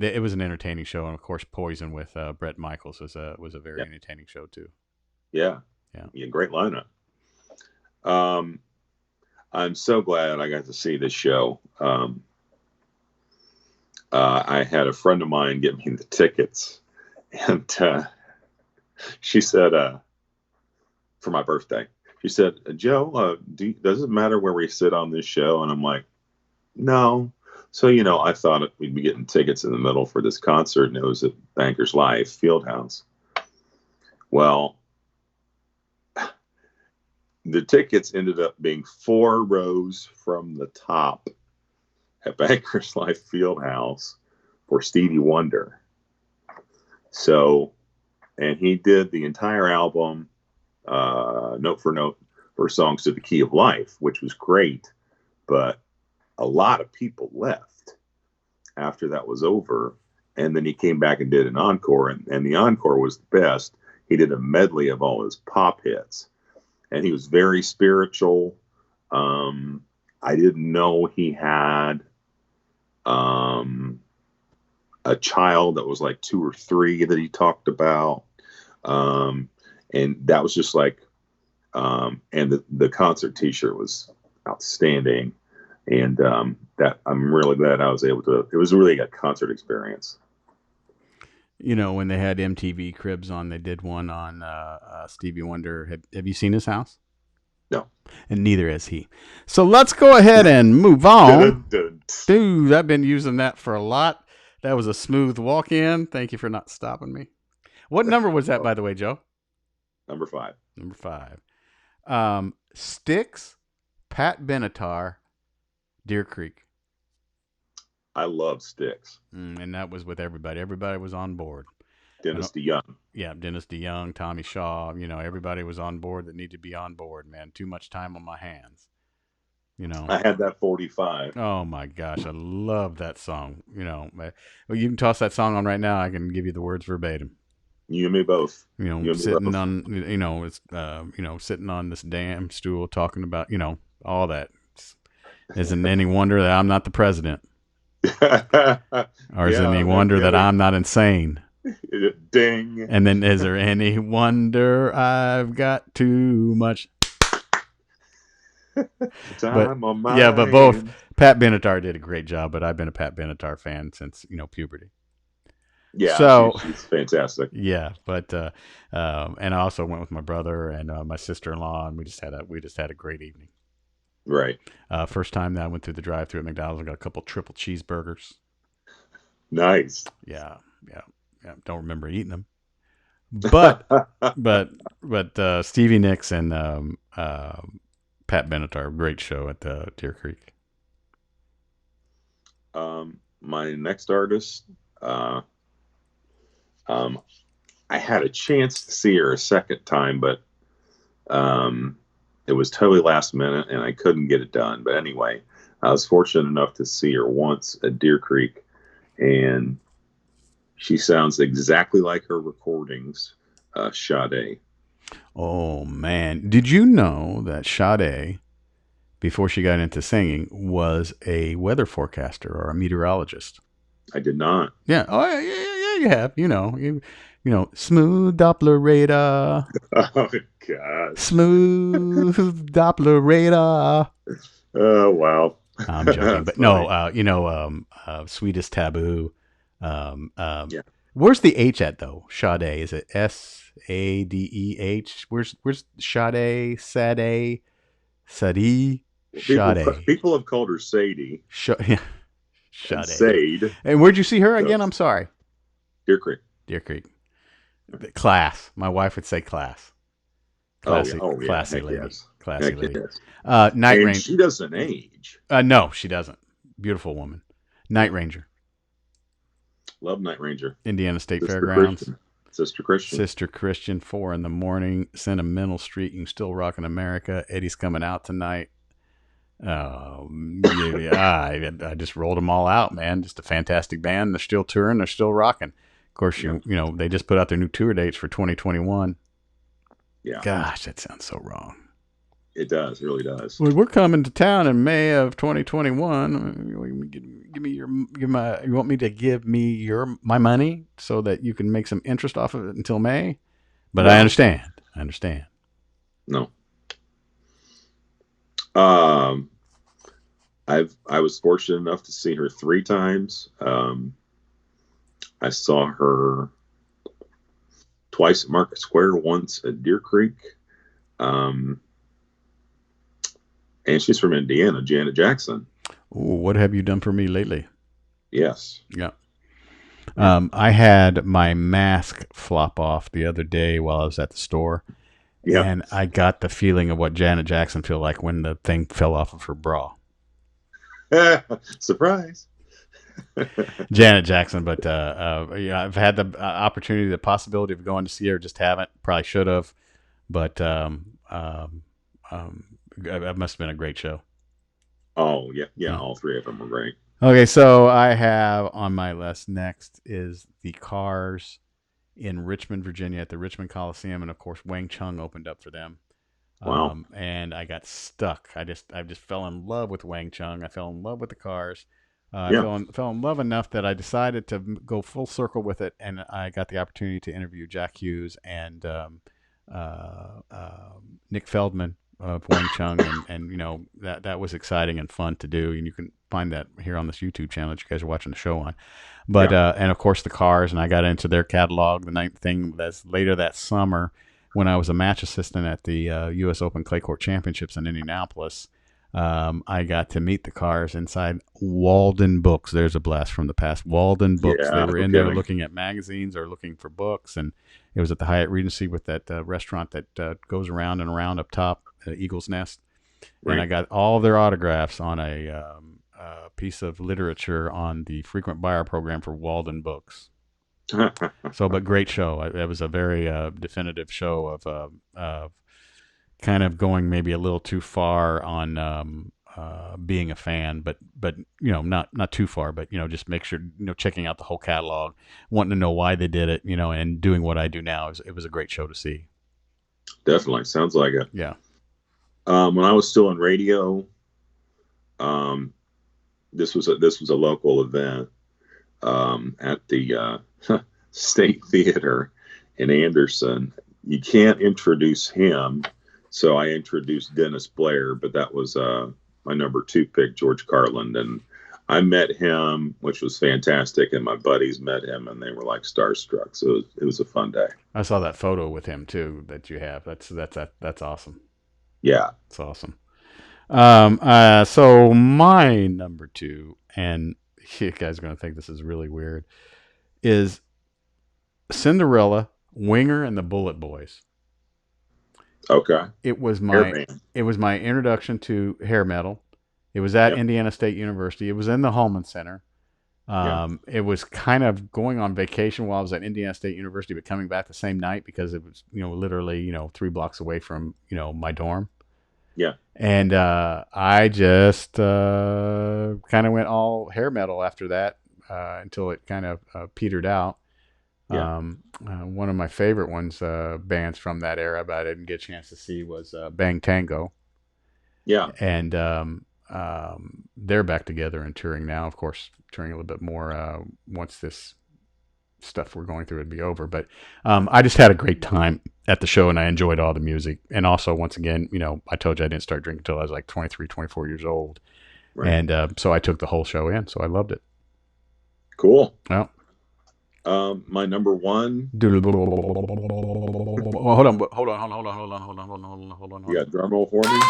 it was an entertaining show, and of course, Poison with Bret Michaels was a very entertaining show too. Yeah, great lineup. I'm so glad I got to see this show. I had a friend of mine get me the tickets, and she said, for my birthday, she said, Joe, does it matter where we sit on this show? And I'm like, no. So, I thought we'd be getting tickets in the middle for this concert, and it was at Bankers Life Fieldhouse. Well, the tickets ended up being 4 rows from the top at Bankers Life Fieldhouse for Stevie Wonder. So, and he did the entire album, note for note, for Songs to the Key of Life, which was great. But a lot of people left after that was over. And then he came back and did an encore, and the encore was the best. He did a medley of all his pop hits. And he was very spiritual. I didn't know he had a child that was like 2 or 3 that he talked about. And that was just like, and the concert t-shirt was outstanding. And that I'm really glad I was able to, it was really a concert experience. When they had MTV Cribs on, they did one on Stevie Wonder. Have you seen his house? No. And neither has he. So let's go ahead and move on. Dude, I've been using that for a lot. That was a smooth walk-in. Thank you for not stopping me. What number was that, by the way, Joe? Number 5. Number 5. Styx, Pat Benatar, Deer Creek. I love Styx. And that was with everybody. Everybody was on board. Dennis DeYoung. Yeah, Dennis DeYoung, Tommy Shaw. Everybody was on board that needed to be on board, man. Too much time on my hands. I had that 45. Oh, my gosh. I love that song. You can toss that song on right now. I can give you the words verbatim. You and me both. Sitting on, sitting on this damn stool talking about, all that. Isn't any wonder that I'm not the president. Or is it any wonder that I'm not insane? Ding. And then is there any wonder I've got too much time on my but both Pat Benatar did a great job, but I've been a Pat Benatar fan since puberty. Yeah, so she's fantastic. Yeah, but and I also went with my brother and my sister-in-law, and we just had a great evening. Right. First time that I went through the drive-thru at McDonald's, I got a couple triple cheeseburgers. Nice. Yeah. Don't remember eating them, but Stevie Nicks and Pat Benatar, great show at Deer Creek. My next artist, I had a chance to see her a second time, but it was totally last minute and I couldn't get it done. But anyway, I was fortunate enough to see her once at Deer Creek, and she sounds exactly like her recordings, Sade. Oh, man. Did you know that Sade, before she got into singing, was a weather forecaster or a meteorologist? I did not. Yeah. Oh, yeah, you have. Smooth Doppler radar. Oh, God. Smooth Doppler radar. Oh, wow. I'm joking. But no, Sweetest Taboo. Yeah. Where's the H at, though? Sade. Is it SADEH? Where's Sade? Sade? Sade? Sade. People have called her Sadie. Sade. Sade. And where'd you see her again? I'm sorry. Deer Creek. Deer Creek. Class. My wife would say class. Oh yeah, Classy, oh yeah, classy heck lady, yes, classy heck lady. yes. Night And Ranger. she doesn't age. No, she doesn't. Beautiful woman. Night Ranger. Love Night Ranger. Indiana State Sister Fairgrounds. Christian. Sister Christian. Sister Christian, 4 a.m. Sentimental Street. You can still rock in America. Eddie's coming out tonight. I just rolled them all out, man. Just a fantastic band. They're still touring. They're still rocking. Of course, Yeah. you know they just put out their new tour dates for 2021. Yeah. Gosh, that sounds so wrong. It does. It really does. Well, we're coming to town in May of 2021. You want me to give me my money so that you can make some interest off of it until May? But No. I understand. No. I was fortunate enough to see her 3 times. I saw her twice at Market Square, once at Deer Creek. And she's from Indiana, Janet Jackson. Ooh, what have you done for me lately? Yes. Yeah. I had my mask flop off the other day while I was at the store. Yeah. And I got the feeling of what Janet Jackson feel like when the thing fell off of her bra. Surprise. Janet Jackson, but yeah, I've had the opportunity, the possibility of going to see her, just haven't. Probably should have, but it must have been a great show. Oh yeah, all 3 of them were great. Okay, so I have on my list next is the Cars in Richmond, Virginia, at the Richmond Coliseum, and of course Wang Chung opened up for them. Wow. And I got stuck. I just fell in love with Wang Chung. I fell in love with the Cars. Yeah. I fell in love enough that I decided to go full circle with it, and I got the opportunity to interview Jack Hughes and Nick Feldman of Wang Chung, and you know that was exciting and fun to do, and you can find that here on this YouTube channel that you guys are watching the show on. But and of course the Cars, and I got into their catalog. The ninth thing that's later that summer when I was a match assistant at the U.S. Open Clay Court Championships in Indianapolis. I got to meet the Cars inside Walden Books. There's a blast from the past. Walden Books. Yeah, they were in there looking at magazines or looking for books, and it was at the Hyatt Regency with that restaurant that goes around and around up top, Eagle's Nest. Right. And I got all their autographs on a piece of literature on the frequent buyer program for Walden Books. But great show. It was a very definitive show of kind of going maybe a little too far on being a fan, but you know, not too far, but you know, just make sure, you know, checking out the whole catalog, wanting to know why they did it, you know, and doing what I do now. It was a great show to see. Definitely sounds like it. Yeah. When I was still in radio, this was a local event at the State Theater in Anderson. You can't introduce him, so I introduced Dennis Blair, but that was my number 2 pick, George Carlin, and I met him, which was fantastic, and my buddies met him, and they were like starstruck. So it was a fun day. I saw that photo with him too that you have. That's awesome. Yeah, it's awesome. So my number 2, and you guys are going to think this is really weird, is Cinderella, Winger, and the Bullet Boys. Okay. It was my introduction to hair metal. It was at Indiana State University. It was in the Holman Center. It was kind of going on vacation while I was at Indiana State University, but coming back the same night because it was, you know, literally, you know, 3 blocks away from, you know, my dorm. Yeah. And I just kind of went all hair metal after that until it kind of petered out. Yeah. One of my favorite bands from that era, but I didn't get a chance to see, was Bang Tango. Yeah. And they're back together and touring now. Of course, touring a little bit more once this stuff we're going through would be over. But I just had a great time at the show, and I enjoyed all the music. And also, once again, you know, I told you I didn't start drinking until I was like 23, 24 years old. Right. And so I took the whole show in, so I loved it. Cool. Well, my number 1. Hold on. You got drum roll for me?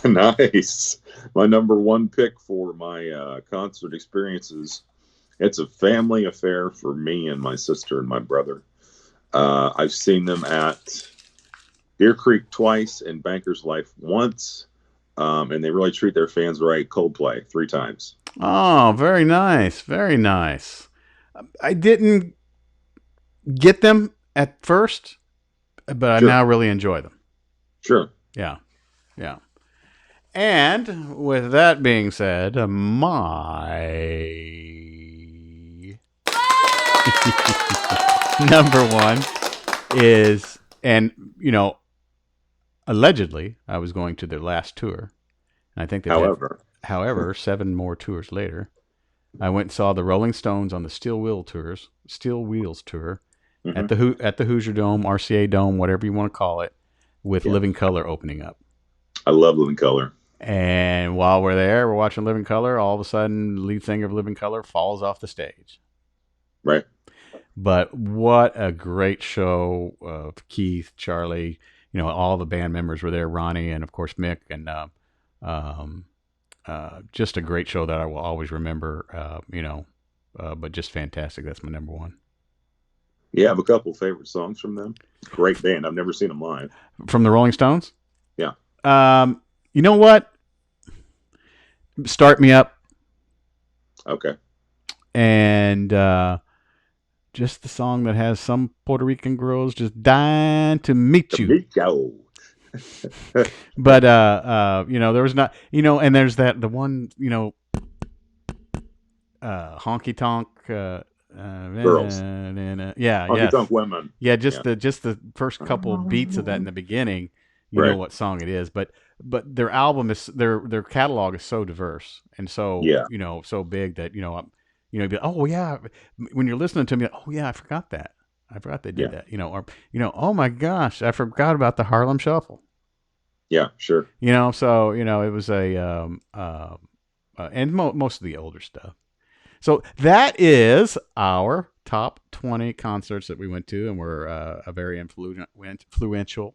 Nice. My number 1 pick for my concert experiences It's a family affair for me and my sister and my brother. I've seen them at Deer Creek twice and Bankers Life once. And they really treat their fans right. Coldplay 3 times. Oh, very nice. Very nice. I didn't get them at first, but I Sure. now really enjoy them. Sure. Yeah. Yeah. And with that being said, my number one is, and allegedly, I was going to their last tour, and I think they've however, 7 more tours later, I went and saw the Rolling Stones on the Steel Wheels tour, at the Hoosier Dome, RCA Dome, whatever you want to call it, with Living Colour opening up. I love Living Colour. And while we're there, we're watching Living Colour. All of a sudden, the lead singer of Living Colour falls off the stage. Right. But what a great show of Keith, Charlie, all the band members were there, Ronnie, and of course Mick, and just a great show that I will always remember. But just fantastic. That's my number one. Yeah, I have a couple favorite songs from them. Great band. I've never seen them live. From the Rolling Stones? Yeah. You know what? Start Me Up. Okay. And just the song that has some Puerto Rican girls just dying to meet you. But there was not, and there's the one, honky tonk girls. Yeah, honky tonk women. Yeah, just the first couple beats of that in the beginning, you know what song it is. But their album is their catalog is so diverse and so so big that you'd be, oh yeah, when you're listening to me, oh yeah, I forgot that. I forgot they did that. Or oh my gosh, I forgot about the Harlem Shuffle. Yeah, sure. So it was and most of the older stuff. So that is our top 20 concerts that we went to, and were a very influential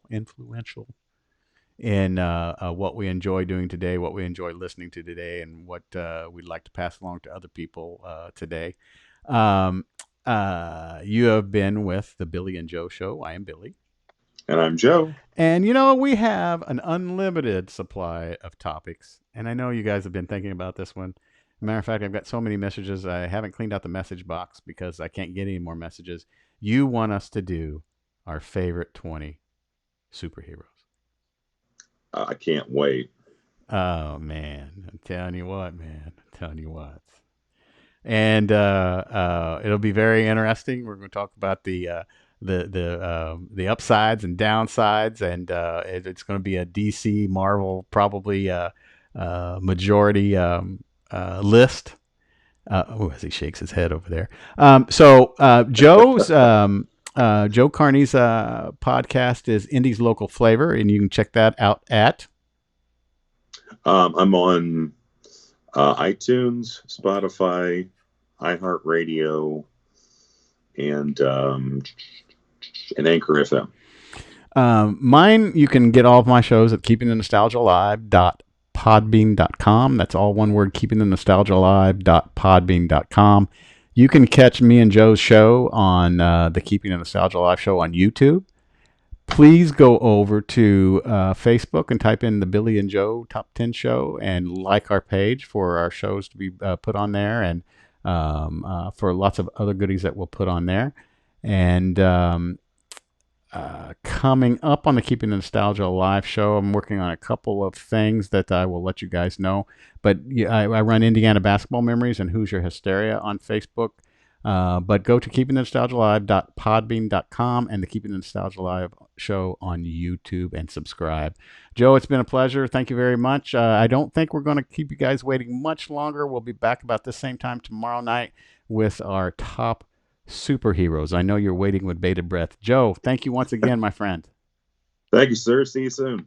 in what we enjoy doing today, what we enjoy listening to today, and what we'd like to pass along to other people today. You have been with the Billy and Joe Show. I am Billy. And I'm Joe. And, we have an unlimited supply of topics. And I know you guys have been thinking about this one. Matter of fact, I've got so many messages. I haven't cleaned out the message box because I can't get any more messages. You want us to do our favorite 20 superheroes. I can't wait. Oh, man. I'm telling you what, man. And it'll be very interesting. We're going to talk about the upsides and downsides, and it's going to be a DC Marvel probably majority list. As he shakes his head over there. Joe's Joe Carney's podcast is Indie's Local Flavor, and you can check that out at. I'm on iTunes, Spotify, iHeartRadio, and Anchor FM. Mine, you can get all of my shows at keepingthenostalgiaalive.podbean.com. That's all one word, keepingthenostalgiaalive.podbean.com. You can catch me and Joe's show on the Keeping the Nostalgia Alive show on YouTube. Please go over to Facebook and type in the Billy and Joe Top 10 Show and like our page for our shows to be put on there, and for lots of other goodies that we'll put on there. And coming up on the Keeping the Nostalgia Alive show, I'm working on a couple of things that I will let you guys know. But I run Indiana Basketball Memories and Hoosier Hysteria on Facebook. But go to keepingthenostalgialive.podbean.com and the Keeping the Nostalgia Alive show on YouTube and subscribe. Joe, it's been a pleasure. Thank you very much. I don't think we're going to keep you guys waiting much longer. We'll be back about this same time tomorrow night with our top superheroes. I know you're waiting with bated breath. Joe, thank you once again, my friend. Thank you, sir. See you soon.